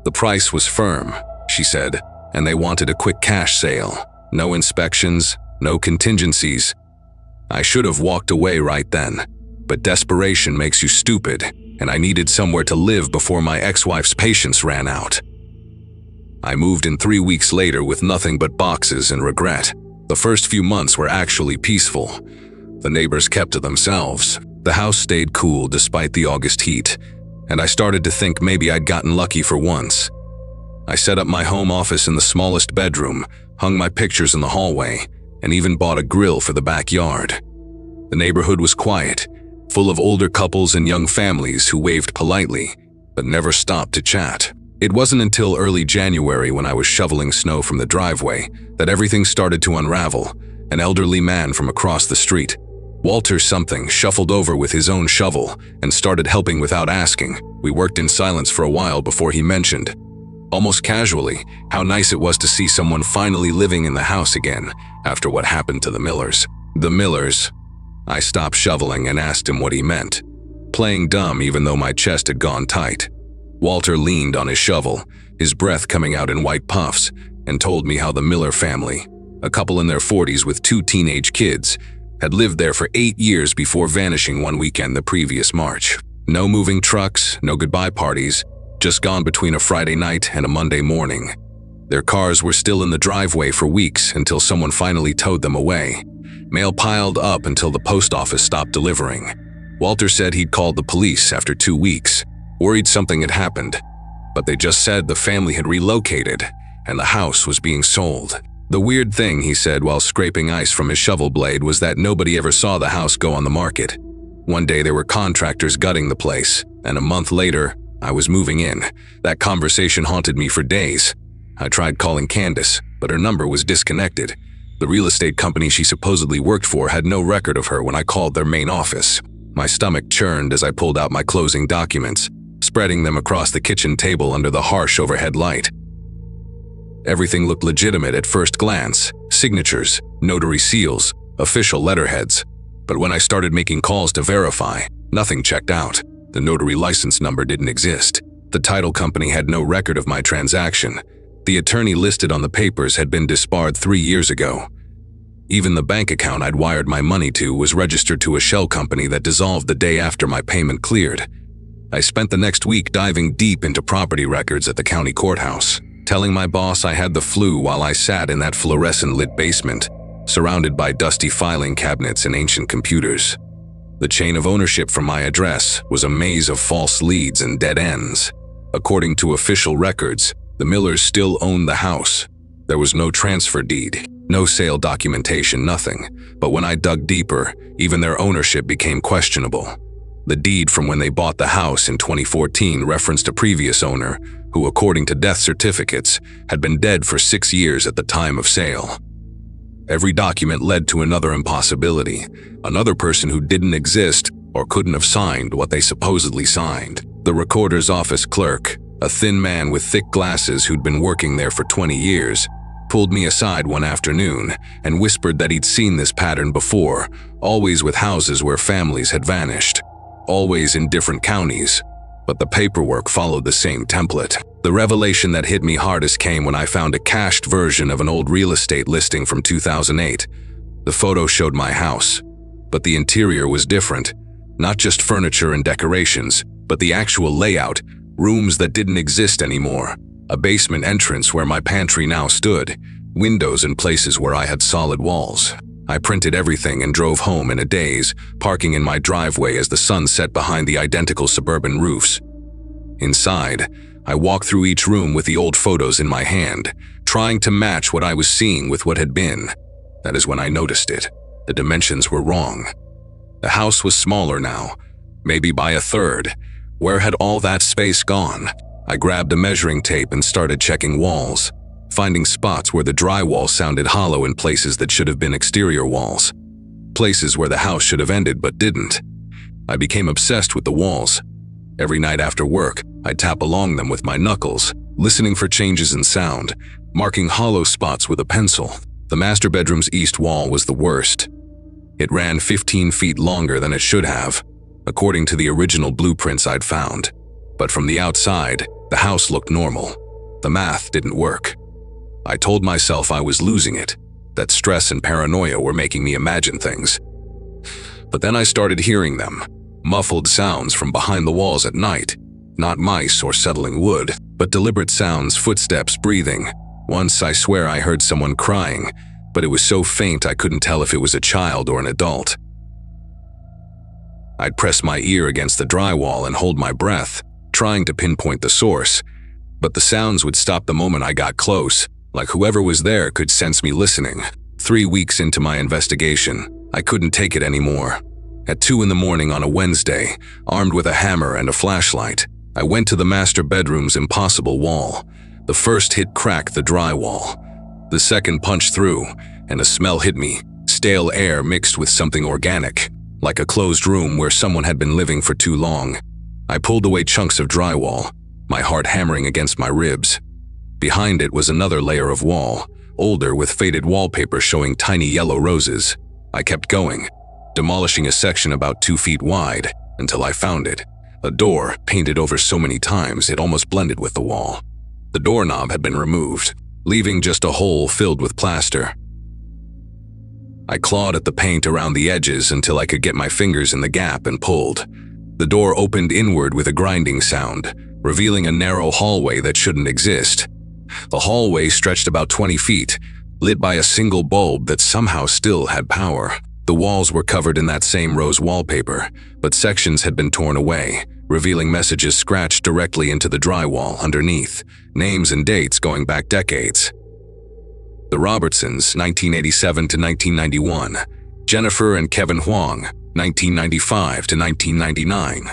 The price was firm, she said, and they wanted a quick cash sale. No inspections, no contingencies. I should have walked away right then, but desperation makes you stupid, and I needed somewhere to live before my ex-wife's patience ran out. I moved in 3 weeks later with nothing but boxes and regret. The first few months were actually peaceful. The neighbors kept to themselves. The house stayed cool despite the August heat, and I started to think maybe I'd gotten lucky for once. I set up my home office in the smallest bedroom, hung my pictures in the hallway, and even bought a grill for the backyard. The neighborhood was quiet, full of older couples and young families who waved politely, but never stopped to chat. It wasn't until early January when I was shoveling snow from the driveway that everything started to unravel. An elderly man from across the street, Walter something, shuffled over with his own shovel and started helping without asking. We worked in silence for a while before he mentioned, almost casually, how nice it was to see someone finally living in the house again after what happened to the Millers. The Millers? I stopped shoveling and asked him what he meant, playing dumb even though my chest had gone tight. Walter leaned on his shovel, his breath coming out in white puffs, and told me how the Miller family, a couple in their 40s with 2 teenage kids, had lived there for 8 years before vanishing one weekend the previous March. No moving trucks, no goodbye parties, just gone between a Friday night and a Monday morning. Their cars were still in the driveway for weeks until someone finally towed them away. Mail piled up until the post office stopped delivering. Walter said he'd called the police after 2 weeks, worried something had happened, but they just said the family had relocated and the house was being sold. The weird thing, he said while scraping ice from his shovel blade, was that nobody ever saw the house go on the market. One day there were contractors gutting the place, and a month later, I was moving in. That conversation haunted me for days. I tried calling Candace, but her number was disconnected. The real estate company she supposedly worked for had no record of her when I called their main office. My stomach churned as I pulled out my closing documents, spreading them across the kitchen table under the harsh overhead light. Everything looked legitimate at first glance: signatures, notary seals, official letterheads. But when I started making calls to verify, nothing checked out. The notary license number didn't exist. The title company had no record of my transaction. The attorney listed on the papers had been disbarred 3 years ago. Even the bank account I'd wired my money to was registered to a shell company that dissolved the day after my payment cleared. I spent the next week diving deep into property records at the county courthouse, telling my boss I had the flu while I sat in that fluorescent-lit basement, surrounded by dusty filing cabinets and ancient computers. The chain of ownership from my address was a maze of false leads and dead ends. According to official records, the Millers still owned the house, There was no transfer deed, no sale documentation, nothing. But when I dug deeper, even their ownership became questionable. The deed from when they bought the house in 2014 referenced a previous owner who, according to death certificates, had been dead for 6 years at the time of sale. Every document led to another impossibility, another person who didn't exist or couldn't have signed what they supposedly signed. The recorder's office clerk, a thin man with thick glasses who'd been working there for 20 years, pulled me aside one afternoon and whispered that he'd seen this pattern before, always with houses where families had vanished, always in different counties, but the paperwork followed the same template. The revelation that hit me hardest came when I found a cached version of an old real estate listing from 2008. The photo showed my house, but the interior was different. Not just furniture and decorations, but the actual layout, rooms that didn't exist anymore, a basement entrance where my pantry now stood, windows in places where I had solid walls. I printed everything and drove home in a daze, parking in my driveway as the sun set behind the identical suburban roofs. Inside, I walked through each room with the old photos in my hand, trying to match what I was seeing with what had been. That is when I noticed it. The dimensions were wrong. The house was smaller now, maybe by a third. Where had all that space gone? I grabbed a measuring tape and started checking walls, finding spots where the drywall sounded hollow in places that should have been exterior walls, places where the house should have ended but didn't. I became obsessed with the walls. Every night after work, I'd tap along them with my knuckles, listening for changes in sound, marking hollow spots with a pencil. The master bedroom's east wall was the worst. It ran 15 feet longer than it should have, according to the original blueprints I'd found. But from the outside, the house looked normal. The math didn't work. I told myself I was losing it, that stress and paranoia were making me imagine things. But then I started hearing them, muffled sounds from behind the walls at night. Not mice or settling wood, but deliberate sounds, footsteps, breathing. Once I swear I heard someone crying, but it was so faint I couldn't tell if it was a child or an adult. I'd press my ear against the drywall and hold my breath, trying to pinpoint the source. But the sounds would stop the moment I got close, like whoever was there could sense me listening. 3 weeks into my investigation, I couldn't take it anymore. At 2 in the morning on a Wednesday, armed with a hammer and a flashlight, I went to the master bedroom's impossible wall. The first hit cracked the drywall. The second punched through, and a smell hit me, stale air mixed with something organic, like a closed room where someone had been living for too long. I pulled away chunks of drywall, my heart hammering against my ribs. Behind it was another layer of wall, older with faded wallpaper showing tiny yellow roses. I kept going, demolishing a section about 2 feet wide, until I found it. A door, painted over so many times it almost blended with the wall. The doorknob had been removed, leaving just a hole filled with plaster. I clawed at the paint around the edges until I could get my fingers in the gap and pulled. The door opened inward with a grinding sound, revealing a narrow hallway that shouldn't exist. The hallway stretched about 20 feet, lit by a single bulb that somehow still had power. The walls were covered in that same rose wallpaper, but sections had been torn away, revealing messages scratched directly into the drywall underneath, names and dates going back decades. The Robertsons, 1987 to 1991. Jennifer and Kevin Huang, 1995 to 1999.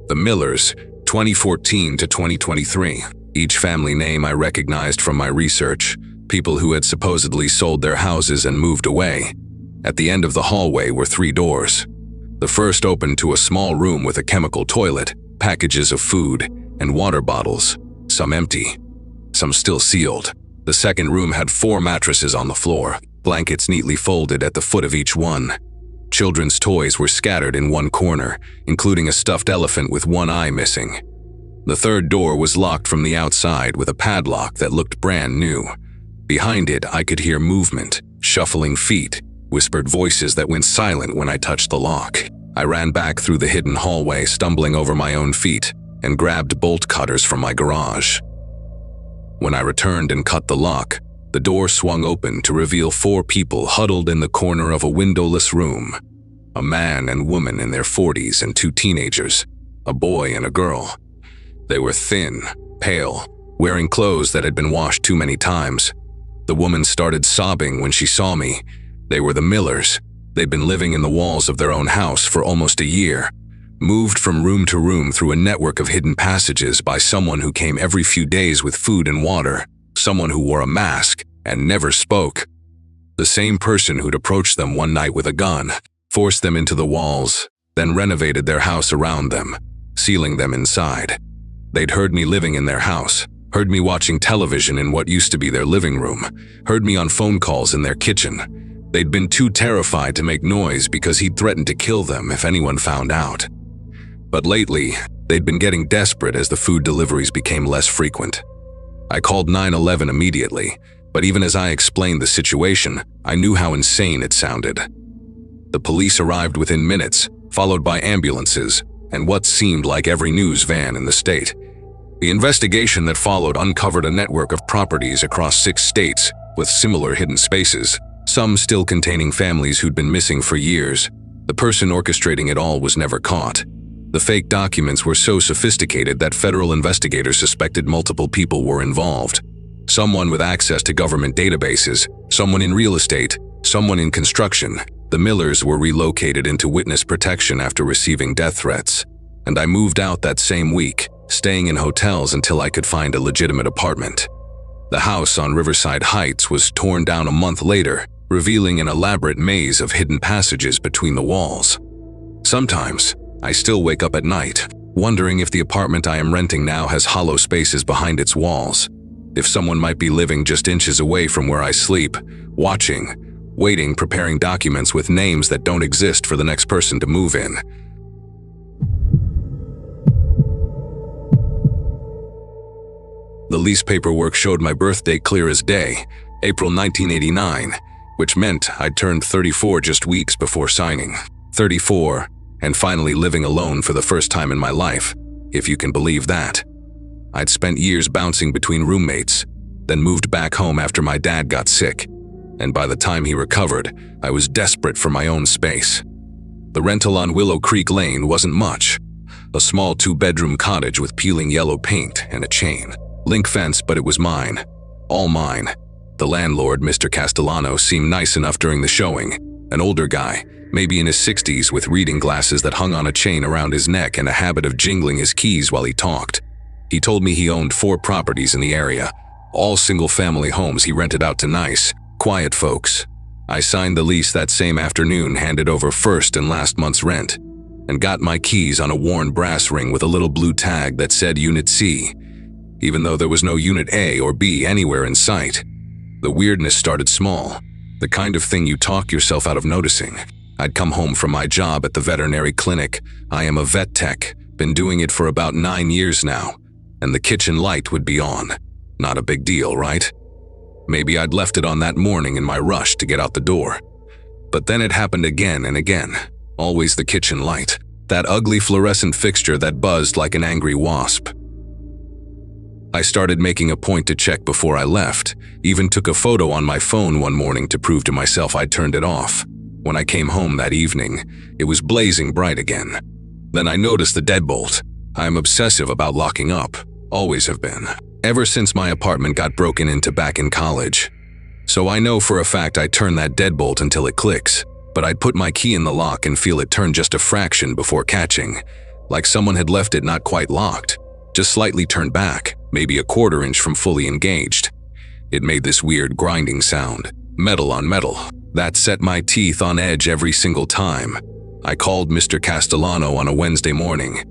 The Millers, 2014 to 2023. Each family name I recognized from my research, people who had supposedly sold their houses and moved away. At the end of the hallway were 3 doors. The first opened to a small room with a chemical toilet, packages of food, and water bottles, some empty, some still sealed. The second room had 4 mattresses on the floor, blankets neatly folded at the foot of each one. Children's toys were scattered in one corner, including a stuffed elephant with one eye missing. The third door was locked from the outside with a padlock that looked brand new. Behind it, I could hear movement, shuffling feet, whispered voices that went silent when I touched the lock. I ran back through the hidden hallway, stumbling over my own feet, and grabbed bolt cutters from my garage. When I returned and cut the lock, the door swung open to reveal 4 people huddled in the corner of a windowless room. A man and woman in their 40s and 2 teenagers, a boy and a girl. They were thin, pale, wearing clothes that had been washed too many times. The woman started sobbing when she saw me. They were the Millers. They'd been living in the walls of their own house for almost a year, moved from room to room through a network of hidden passages by someone who came every few days with food and water, someone who wore a mask and never spoke. The same person who'd approached them one night with a gun, forced them into the walls, then renovated their house around them, sealing them inside. They'd heard me living in their house, heard me watching television in what used to be their living room, heard me on phone calls in their kitchen. They'd been too terrified to make noise because he'd threatened to kill them if anyone found out. But lately, they'd been getting desperate as the food deliveries became less frequent. I called 911 immediately, but even as I explained the situation, I knew how insane it sounded. The police arrived within minutes, followed by ambulances and what seemed like every news van in the state. The investigation that followed uncovered a network of properties across 6 states with similar hidden spaces, some still containing families who'd been missing for years. The person orchestrating it all was never caught. The fake documents were so sophisticated that federal investigators suspected multiple people were involved. Someone with access to government databases, someone in real estate, someone in construction. The Millers were relocated into witness protection after receiving death threats, and I moved out that same week, staying in hotels until I could find a legitimate apartment. The house on Riverside Heights was torn down a month later, revealing an elaborate maze of hidden passages between the walls. Sometimes, I still wake up at night, wondering if the apartment I am renting now has hollow spaces behind its walls, if someone might be living just inches away from where I sleep, watching, waiting, preparing documents with names that don't exist for the next person to move in. The lease paperwork showed my birthday clear as day, April 1989, which meant I'd turned 34 just weeks before signing. 34, and finally living alone for the first time in my life, if you can believe that. I'd spent years bouncing between roommates, then moved back home after my dad got sick, and by the time he recovered, I was desperate for my own space. The rental on Willow Creek Lane wasn't much. A small 2-bedroom cottage with peeling yellow paint and a chain link fence, but it was mine. All mine. The landlord, Mr. Castellano, seemed nice enough during the showing. An older guy, maybe in his 60s, with reading glasses that hung on a chain around his neck and a habit of jingling his keys while he talked. He told me he owned 4 properties in the area, all single-family homes he rented out to nice, quiet folks. I signed the lease that same afternoon, handed over first and last month's rent, and got my keys on a worn brass ring with a little blue tag that said Unit C, even though there was no Unit A or B anywhere in sight. The weirdness started small, the kind of thing you talk yourself out of noticing. I'd come home from my job at the veterinary clinic. I am a vet tech, been doing it for about 9 years now, and the kitchen light would be on. Not a big deal, right? Maybe I'd left it on that morning in my rush to get out the door. But then it happened again and again, always the kitchen light, that ugly fluorescent fixture that buzzed like an angry wasp. I started making a point to check before I left, even took a photo on my phone one morning to prove to myself I'd turned it off. When I came home that evening, it was blazing bright again. Then I noticed the deadbolt. I'm obsessive about locking up, always have been, ever since my apartment got broken into back in college. So I know for a fact I turn that deadbolt until it clicks, but I'd put my key in the lock and feel it turn just a fraction before catching, like someone had left it not quite locked, just slightly turned back, maybe a 1/4 inch from fully engaged. It made this weird grinding sound, metal on metal, that set my teeth on edge every single time. I called Mr. Castellano on a Wednesday morning,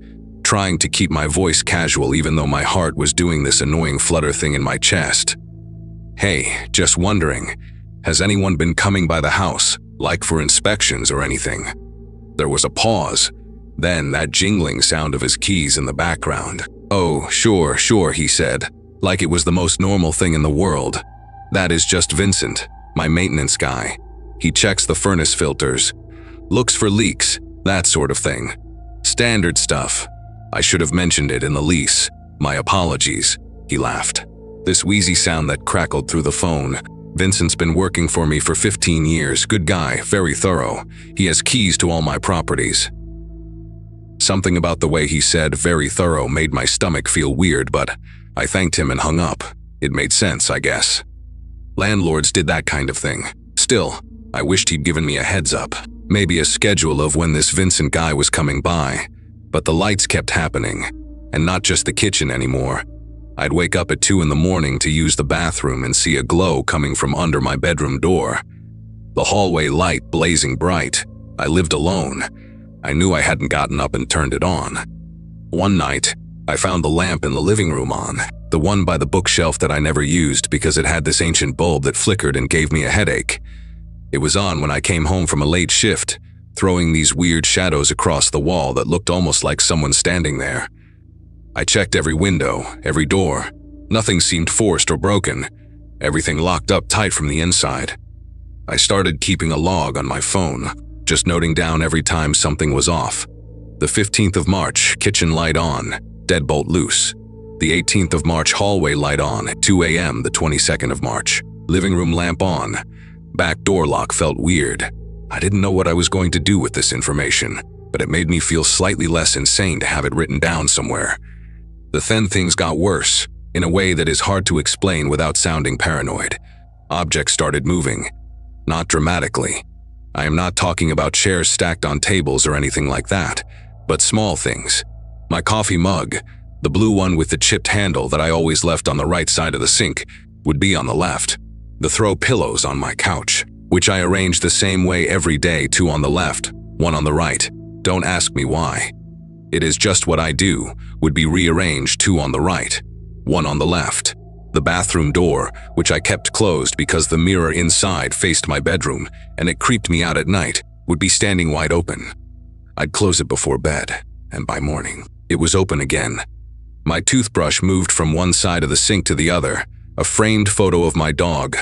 trying to keep my voice casual even though my heart was doing this annoying flutter thing in my chest. Hey, just wondering, has anyone been coming by the house, like for inspections or anything? There was a pause, then that jingling sound of his keys in the background. Oh, sure, he said, like it was the most normal thing in the world. That is just Vincent, my maintenance guy. He checks the furnace filters, looks for leaks, that sort of thing. Standard stuff. I should have mentioned it in the lease. My apologies, he laughed. This wheezy sound that crackled through the phone. Vincent's been working for me for 15 years, good guy, very thorough. He has keys to all my properties. Something about the way he said very thorough made my stomach feel weird, but I thanked him and hung up. It made sense, I guess. Landlords did that kind of thing. Still, I wished he'd given me a heads up. Maybe a schedule of when this Vincent guy was coming by. But the lights kept happening. And not just the kitchen anymore. I'd wake up at 2 in the morning to use the bathroom and see a glow coming from under my bedroom door. The hallway light blazing bright. I lived alone. I knew I hadn't gotten up and turned it on. One night, I found the lamp in the living room on, the one by the bookshelf that I never used because it had this ancient bulb that flickered and gave me a headache. It was on when I came home from a late shift, throwing these weird shadows across the wall that looked almost like someone standing there. I checked every window, every door. Nothing seemed forced or broken. Everything locked up tight from the inside. I started keeping a log on my phone, just noting down every time something was off. The 15th of March, kitchen light on, deadbolt loose. The 18th of March, hallway light on, at 2 a.m. The 22nd of March, living room lamp on. Back door lock felt weird. I didn't know what I was going to do with this information, but it made me feel slightly less insane to have it written down somewhere. Then things got worse, in a way that is hard to explain without sounding paranoid. Objects started moving. Not dramatically. I am not talking about chairs stacked on tables or anything like that, but small things. My coffee mug, the blue one with the chipped handle that I always left on the right side of the sink, would be on the left. The throw pillows on my couch, which I arranged the same way every day, 2 on the left, 1 on the right. Don't ask me why. It is just what I do, would be rearranged 2 on the right, 1 on the left. The bathroom door, which I kept closed because the mirror inside faced my bedroom and it creeped me out at night, would be standing wide open. I'd close it before bed, and by morning, it was open again. My toothbrush moved from one side of the sink to the other, a framed photo of my dog.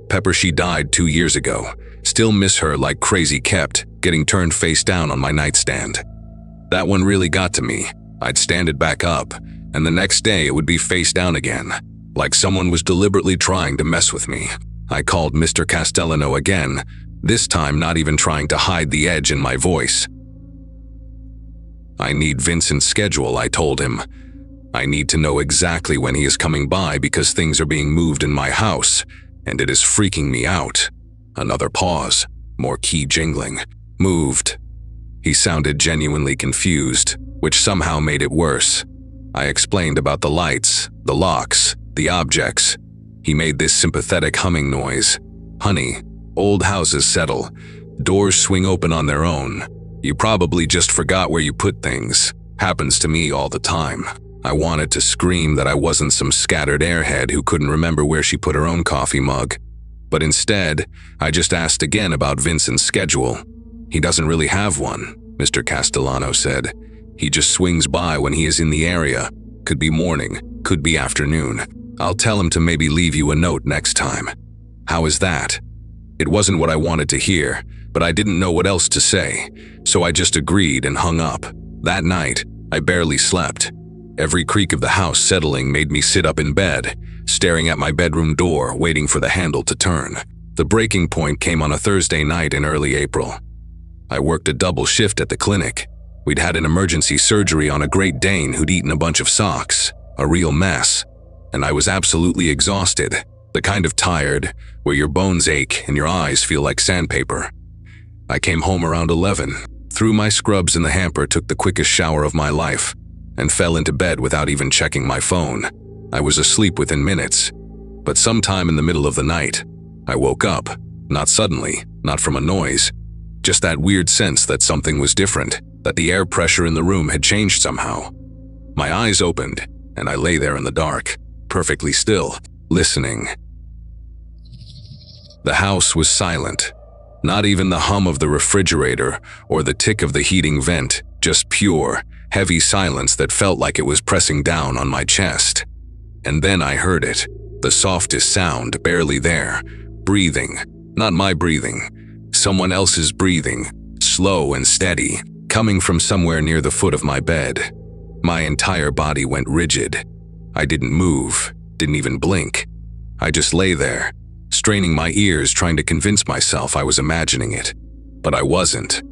Pepper, she died 2 years ago. Still miss her like crazy, kept getting turned face down on my nightstand. That one really got to me. I'd stand it back up, and the next day it would be face down again, like someone was deliberately trying to mess with me. I called Mr. Castellano again, this time not even trying to hide the edge in my voice. I need Vincent's schedule, I told him. I need to know exactly when he is coming by because things are being moved in my house, and it is freaking me out. Another pause, more key jingling. Moved. He sounded genuinely confused, which somehow made it worse. I explained about the lights, the locks, the objects. He made this sympathetic humming noise. Honey, old houses settle. Doors swing open on their own. You probably just forgot where you put things. Happens to me all the time. I wanted to scream that I wasn't some scattered airhead who couldn't remember where she put her own coffee mug. But instead, I just asked again about Vincent's schedule. He doesn't really have one, Mr. Castellano said. He just swings by when he is in the area. Could be morning, could be afternoon. I'll tell him to maybe leave you a note next time. How is that? It wasn't what I wanted to hear, but I didn't know what else to say, so I just agreed and hung up. That night, I barely slept. Every creak of the house settling made me sit up in bed, staring at my bedroom door, waiting for the handle to turn. The breaking point came on a Thursday night in early April. I worked a double shift at the clinic. We'd had an emergency surgery on a Great Dane who'd eaten a bunch of socks, a real mess, and I was absolutely exhausted, the kind of tired where your bones ache and your eyes feel like sandpaper. I came home around 11, threw my scrubs in the hamper, took the quickest shower of my life, and fell into bed without even checking my phone. I was asleep within minutes, but sometime in the middle of the night, I woke up, not suddenly, not from a noise, just that weird sense that something was different, that the air pressure in the room had changed somehow. My eyes opened, and I lay there in the dark, perfectly still, listening. The house was silent. Not even the hum of the refrigerator or the tick of the heating vent, just pure, heavy silence that felt like it was pressing down on my chest. And then I heard it, the softest sound, barely there, breathing, not my breathing, someone else's breathing, slow and steady, coming from somewhere near the foot of my bed. My entire body went rigid. I didn't move, didn't even blink. I just lay there, straining my ears, trying to convince myself I was imagining it. But I wasn't.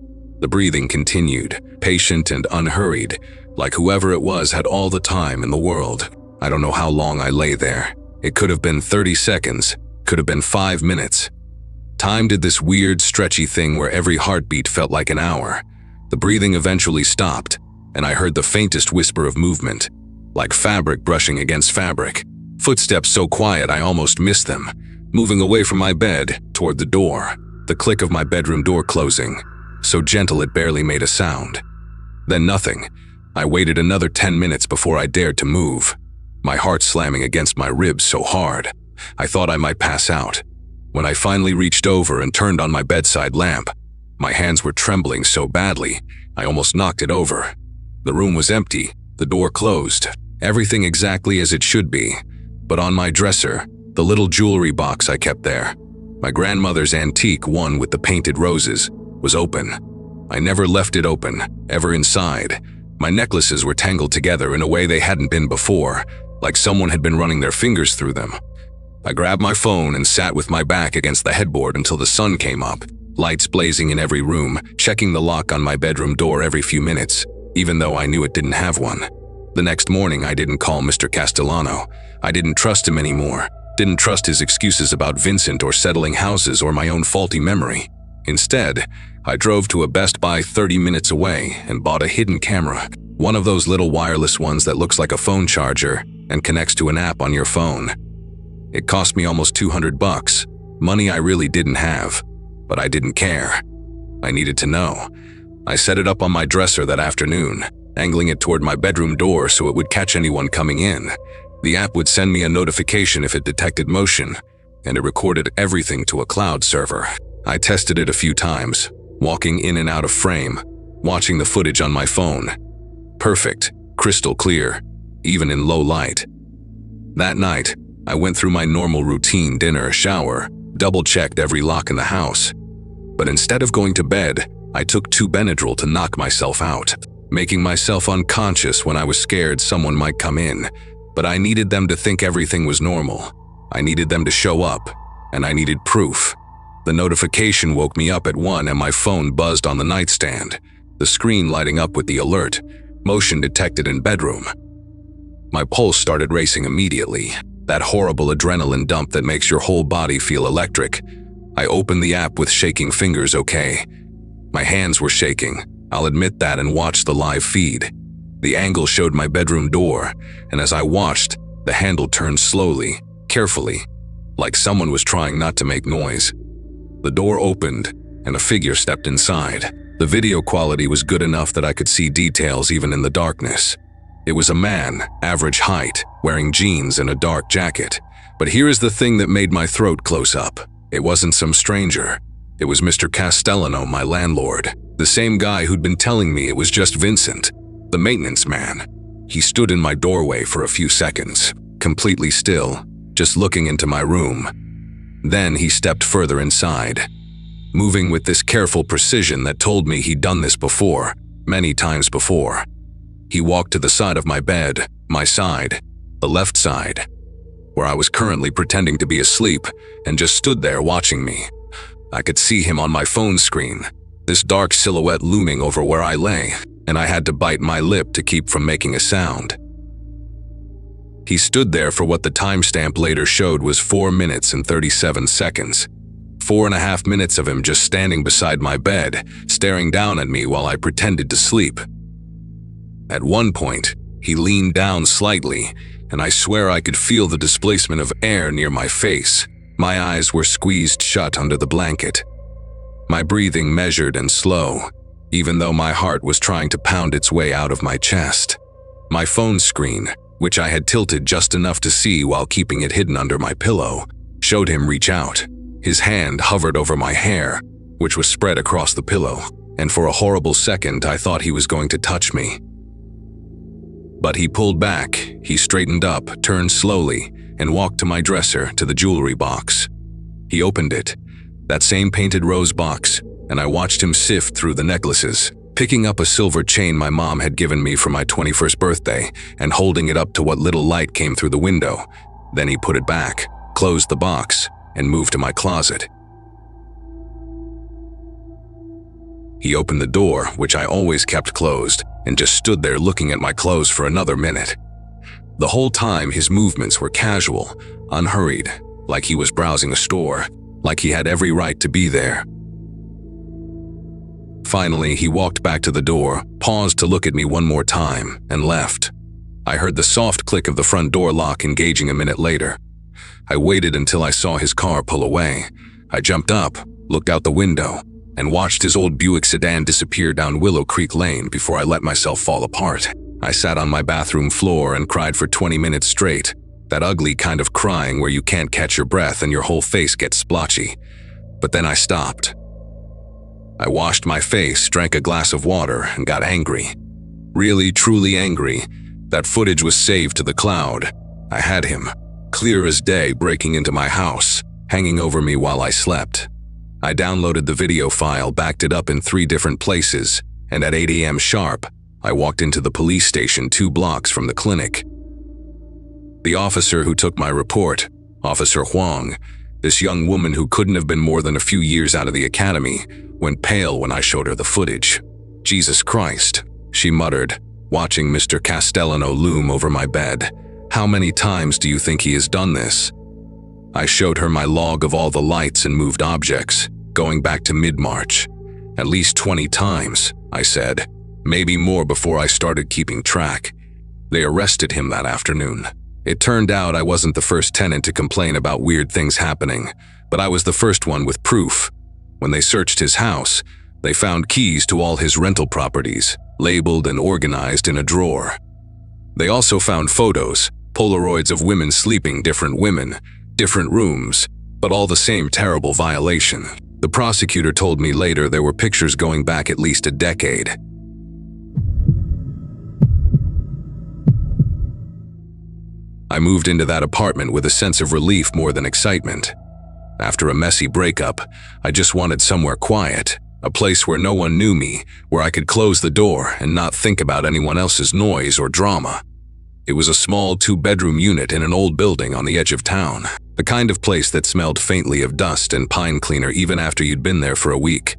The breathing continued, patient and unhurried, like whoever it was had all the time in the world. I don't know how long I lay there. It could have been 30 seconds, Could have been 5 minutes. Time did this weird, stretchy thing where every heartbeat felt like an hour. The breathing eventually stopped, and I heard the faintest whisper of movement, like fabric brushing against fabric. Footsteps so quiet I almost missed them, moving away from my bed toward the door. The click of my bedroom door closing, so gentle it barely made a sound. Then nothing. I waited another 10 minutes before I dared to move, my heart slamming against my ribs so hard I thought I might pass out. When I finally reached over and turned on my bedside lamp, my hands were trembling so badly I almost knocked it over. The room was empty, the door closed, everything exactly as it should be. But on my dresser, the little jewelry box I kept there, my grandmother's antique one with the painted roses, was open. I never left it open, ever inside. My necklaces were tangled together in a way they hadn't been before, like someone had been running their fingers through them. I grabbed my phone and sat with my back against the headboard until the sun came up, lights blazing in every room, checking the lock on my bedroom door every few minutes, even though I knew it didn't have one. The next morning, I didn't call Mr. Castellano. I didn't trust him anymore. Didn't trust his excuses about Vincent or settling houses or my own faulty memory. Instead, I drove to a Best Buy 30 minutes away and bought a hidden camera, one of those little wireless ones that looks like a phone charger and connects to an app on your phone. It cost me almost $200, money I really didn't have, but I didn't care. I needed to know. I set it up on my dresser that afternoon, angling it toward my bedroom door so it would catch anyone coming in. The app would send me a notification if it detected motion, and it recorded everything to a cloud server. I tested it a few times, walking in and out of frame, watching the footage on my phone. Perfect, crystal clear, even in low light. That night, I went through my normal routine: dinner, shower, double-checked every lock in the house. But instead of going to bed, I took 2 Benadryl to knock myself out, making myself unconscious when I was scared someone might come in. But I needed them to think everything was normal. I needed them to show up, and I needed proof. The notification woke me up at 1 and my phone buzzed on the nightstand, the screen lighting up with the alert, motion detected in bedroom. My pulse started racing immediately, that horrible adrenaline dump that makes your whole body feel electric. I opened the app with shaking fingers, okay. My hands were shaking, I'll admit that, and watched the live feed. The angle showed my bedroom door, and as I watched, the handle turned slowly, carefully, like someone was trying not to make noise. The door opened, and a figure stepped inside. The video quality was good enough that I could see details even in the darkness. It was a man, average height, wearing jeans and a dark jacket. But here is the thing that made my throat close up. It wasn't some stranger. It was Mr. Castellano, my landlord, the same guy who'd been telling me it was just Vincent, the maintenance man. He stood in my doorway for a few seconds, completely still, just looking into my room. Then he stepped further inside, moving with this careful precision that told me he'd done this before, many times before. He walked to the side of my bed, my side, the left side, where I was currently pretending to be asleep, and just stood there watching me. I could see him on my phone screen, this dark silhouette looming over where I lay, and I had to bite my lip to keep from making a sound. He stood there for what the timestamp later showed was 4 minutes and 37 seconds. 4.5 minutes of him just standing beside my bed, staring down at me while I pretended to sleep. At one point, he leaned down slightly, and I swear I could feel the displacement of air near my face. My eyes were squeezed shut under the blanket. My breathing measured and slow, even though my heart was trying to pound its way out of my chest. My phone screen, which I had tilted just enough to see while keeping it hidden under my pillow, showed him reach out. His hand hovered over my hair, which was spread across the pillow, and for a horrible second I thought he was going to touch me. But he pulled back, he straightened up, turned slowly, and walked to my dresser, to the jewelry box. He opened it, that same painted rose box, and I watched him sift through the necklaces, picking up a silver chain my mom had given me for my 21st birthday and holding it up to what little light came through the window. Then he put it back, closed the box, and moved to my closet. He opened the door, which I always kept closed, and just stood there looking at my clothes for another minute. The whole time his movements were casual, unhurried, like he was browsing a store, like he had every right to be there. Finally, he walked back to the door, paused to look at me one more time, and left. I heard the soft click of the front door lock engaging a minute later. I waited until I saw his car pull away. I jumped up, looked out the window, and watched his old Buick sedan disappear down Willow Creek Lane before I let myself fall apart. I sat on my bathroom floor and cried for 20 minutes straight, that ugly kind of crying where you can't catch your breath and your whole face gets splotchy. But then I stopped. I washed my face, drank a glass of water, and got angry. Really, truly angry. That footage was saved to the cloud. I had him, clear as day, breaking into my house, hanging over me while I slept. I downloaded the video file, backed it up in 3 different places, and at 8 a.m. sharp, I walked into the police station 2 blocks from the clinic. The officer who took my report, Officer Huang, this young woman who couldn't have been more than a few years out of the academy, went pale when I showed her the footage. "Jesus Christ," she muttered, watching Mr. Castellano loom over my bed. "How many times do you think he has done this?" I showed her my log of all the lights and moved objects, going back to mid-March. "At least 20 times, I said, maybe more before I started keeping track. They arrested him that afternoon. It turned out I wasn't the first tenant to complain about weird things happening, but I was the first one with proof. When they searched his house, they found keys to all his rental properties, labeled and organized in a drawer. They also found photos, Polaroids of women sleeping, different women, different rooms, but all the same terrible violation. The prosecutor told me later there were pictures going back at least a decade. I moved into that apartment with a sense of relief more than excitement. After a messy breakup, I just wanted somewhere quiet, a place where no one knew me, where I could close the door and not think about anyone else's noise or drama. It was a small 2-bedroom unit in an old building on the edge of town, the kind of place that smelled faintly of dust and pine cleaner even after you'd been there for a week.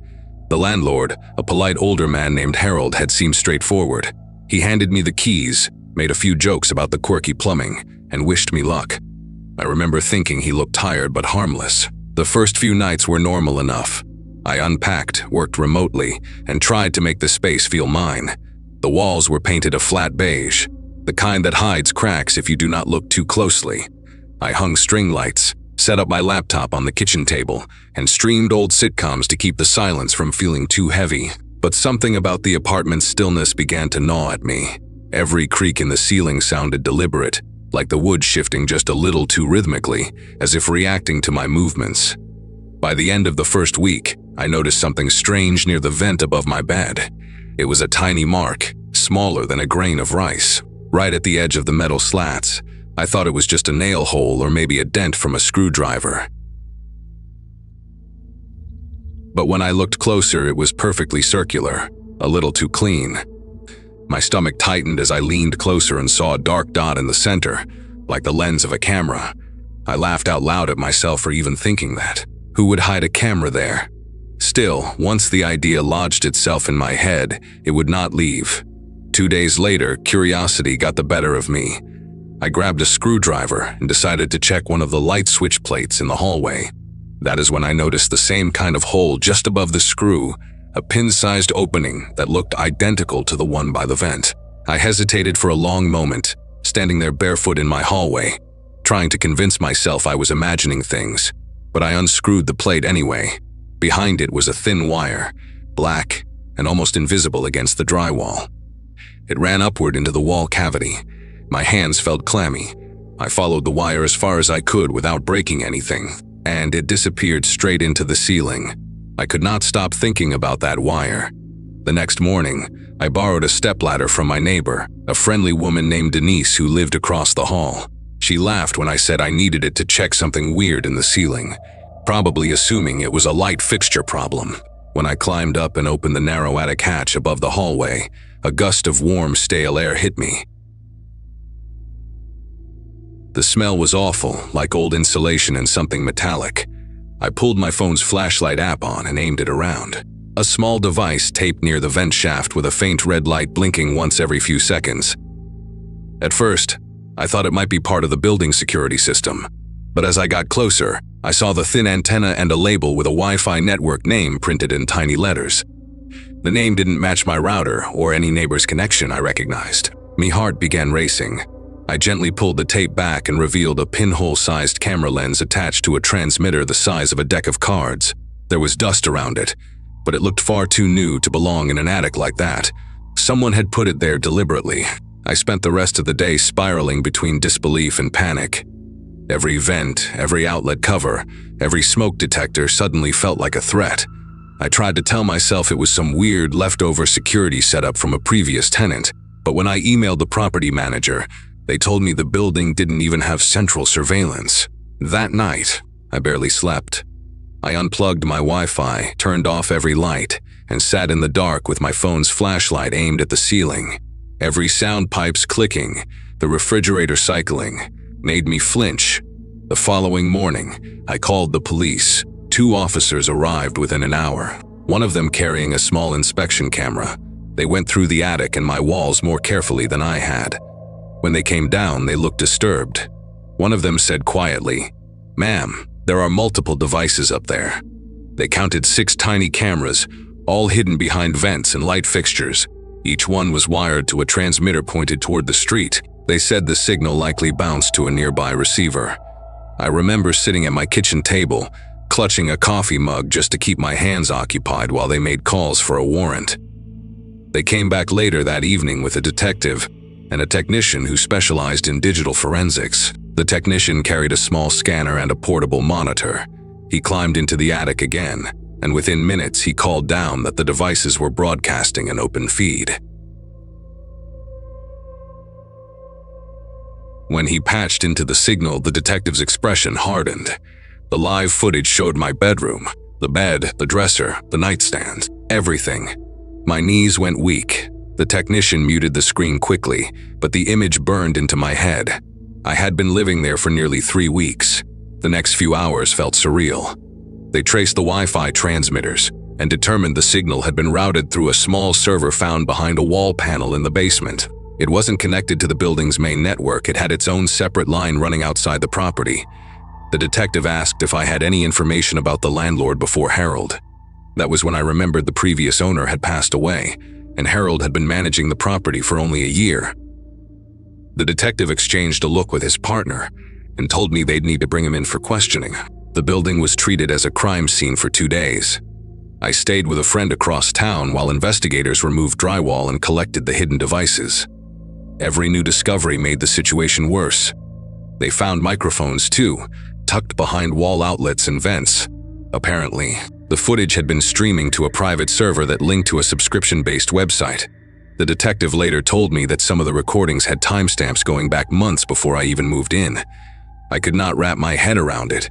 The landlord, a polite older man named Harold, had seemed straightforward. He handed me the keys, made a few jokes about the quirky plumbing, and wished me luck. I remember thinking he looked tired but harmless. The first few nights were normal enough. I unpacked, worked remotely, and tried to make the space feel mine. The walls were painted a flat beige, the kind that hides cracks if you do not look too closely. I hung string lights, set up my laptop on the kitchen table, and streamed old sitcoms to keep the silence from feeling too heavy. But something about the apartment's stillness began to gnaw at me. Every creak in the ceiling sounded deliberate, like the wood shifting just a little too rhythmically, as if reacting to my movements. By the end of the first week, I noticed something strange near the vent above my bed. It was a tiny mark, smaller than a grain of rice, right at the edge of the metal slats. I thought it was just a nail hole or maybe a dent from a screwdriver. But when I looked closer, it was perfectly circular, a little too clean. My stomach tightened as I leaned closer and saw a dark dot in the center, like the lens of a camera. I laughed out loud at myself for even thinking that. Who would hide a camera there? Still, once the idea lodged itself in my head, it would not leave. 2 days later, curiosity got the better of me. I grabbed a screwdriver and decided to check one of the light switch plates in the hallway. That is when I noticed the same kind of hole just above the screw, a pin-sized opening that looked identical to the one by the vent. I hesitated for a long moment, standing there barefoot in my hallway, trying to convince myself I was imagining things, but I unscrewed the plate anyway. Behind it was a thin wire, black and almost invisible against the drywall. It ran upward into the wall cavity. My hands felt clammy. I followed the wire as far as I could without breaking anything, and it disappeared straight into the ceiling. I could not stop thinking about that wire. The next morning, I borrowed a stepladder from my neighbor, a friendly woman named Denise who lived across the hall. She laughed when I said I needed it to check something weird in the ceiling, probably assuming it was a light fixture problem. When I climbed up and opened the narrow attic hatch above the hallway, a gust of warm, stale air hit me. The smell was awful, like old insulation and something metallic. I pulled my phone's flashlight app on and aimed it around. A small device taped near the vent shaft with a faint red light blinking once every few seconds. At first, I thought it might be part of the building security system. But as I got closer, I saw the thin antenna and a label with a Wi-Fi network name printed in tiny letters. The name didn't match my router or any neighbor's connection I recognized. My heart began racing. I gently pulled the tape back and revealed a pinhole-sized camera lens attached to a transmitter the size of a deck of cards. There was dust around it, but it looked far too new to belong in an attic like that. Someone had put it there deliberately. I spent the rest of the day spiraling between disbelief and panic. Every vent, every outlet cover, every smoke detector suddenly felt like a threat. I tried to tell myself it was some weird leftover security setup from a previous tenant, but when I emailed the property manager, they told me the building didn't even have central surveillance. That night, I barely slept. I unplugged my Wi-Fi, turned off every light, and sat in the dark with my phone's flashlight aimed at the ceiling. Every sound pipes clicking, the refrigerator cycling, made me flinch. The following morning, I called the police. 2 officers arrived within an hour, one of them carrying a small inspection camera. They went through the attic and my walls more carefully than I had. When they came down, they looked disturbed. One of them said quietly, "Ma'am, there are multiple devices up there." They counted 6 tiny cameras, all hidden behind vents and light fixtures. Each one was wired to a transmitter pointed toward the street. They said the signal likely bounced to a nearby receiver. I remember sitting at my kitchen table, clutching a coffee mug just to keep my hands occupied while they made calls for a warrant. They came back later that evening with a detective and a technician who specialized in digital forensics. The technician carried a small scanner and a portable monitor. He climbed into the attic again, and within minutes he called down that the devices were broadcasting an open feed. When he patched into the signal, the detective's expression hardened. The live footage showed my bedroom, the bed, the dresser, the nightstand, everything. My knees went weak. The technician muted the screen quickly, but the image burned into my head. I had been living there for nearly 3 weeks. The next few hours felt surreal. They traced the Wi-Fi transmitters and determined the signal had been routed through a small server found behind a wall panel in the basement. It wasn't connected to the building's main network. It had its own separate line running outside the property. The detective asked if I had any information about the landlord before Harold. That was when I remembered the previous owner had passed away, and Harold had been managing the property for only a year. The detective exchanged a look with his partner and told me they'd need to bring him in for questioning. The building was treated as a crime scene for 2 days. I stayed with a friend across town while investigators removed drywall and collected the hidden devices. Every new discovery made the situation worse. They found microphones too, tucked behind wall outlets and vents. Apparently, the footage had been streaming to a private server that linked to a subscription-based website. The detective later told me that some of the recordings had timestamps going back months before I even moved in. I could not wrap my head around it.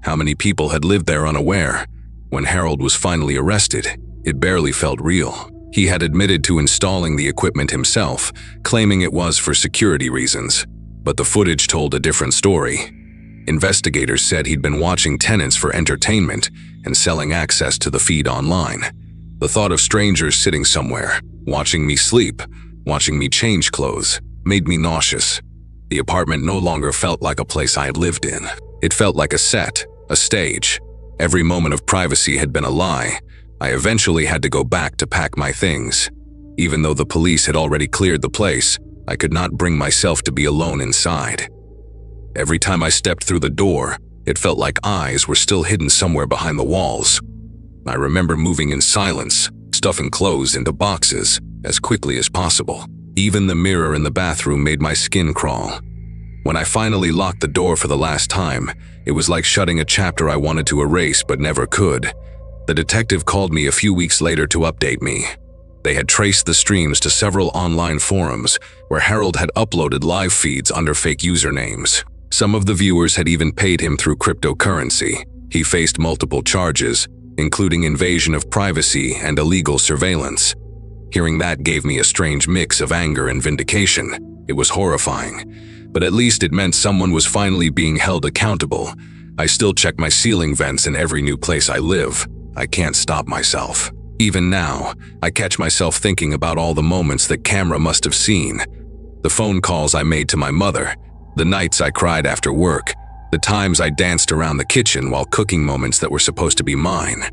How many people had lived there unaware? When Harold was finally arrested, it barely felt real. He had admitted to installing the equipment himself, claiming it was for security reasons. But the footage told a different story. Investigators said he'd been watching tenants for entertainment and selling access to the feed online. The thought of strangers sitting somewhere, watching me sleep, watching me change clothes, made me nauseous. The apartment no longer felt like a place I had lived in. It felt like a set, a stage. Every moment of privacy had been a lie. I eventually had to go back to pack my things. Even though the police had already cleared the place, I could not bring myself to be alone inside. Every time I stepped through the door, it felt like eyes were still hidden somewhere behind the walls. I remember moving in silence, stuffing clothes into boxes as quickly as possible. Even the mirror in the bathroom made my skin crawl. When I finally locked the door for the last time, it was like shutting a chapter I wanted to erase but never could. The detective called me a few weeks later to update me. They had traced the streams to several online forums where Harold had uploaded live feeds under fake usernames. Some of the viewers had even paid him through cryptocurrency. He faced multiple charges, including invasion of privacy and illegal surveillance. Hearing that gave me a strange mix of anger and vindication. It was horrifying, but at least it meant someone was finally being held accountable. I still check my ceiling vents in every new place I live. I can't stop myself. Even now, I catch myself thinking about all the moments that camera must have seen. The phone calls I made to my mother, the nights I cried after work, The times I danced around the kitchen while cooking moments that were supposed to be mine.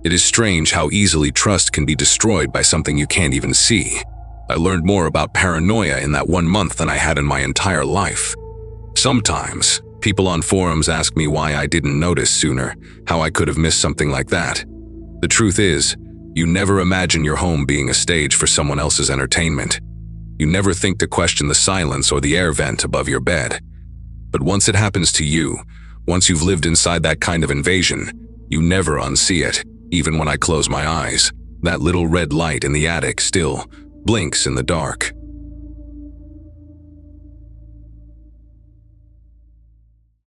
It is strange how easily trust can be destroyed by something you can't even see. I learned more about paranoia in that 1 month than I had in my entire life. Sometimes, people on forums ask me why I didn't notice sooner, how I could have missed something like that. The truth is, you never imagine your home being a stage for someone else's entertainment. You never think to question the silence or the air vent above your bed. But once it happens to you, once you've lived inside that kind of invasion, you never unsee it. Even when I close my eyes, that little red light in the attic still blinks in the dark.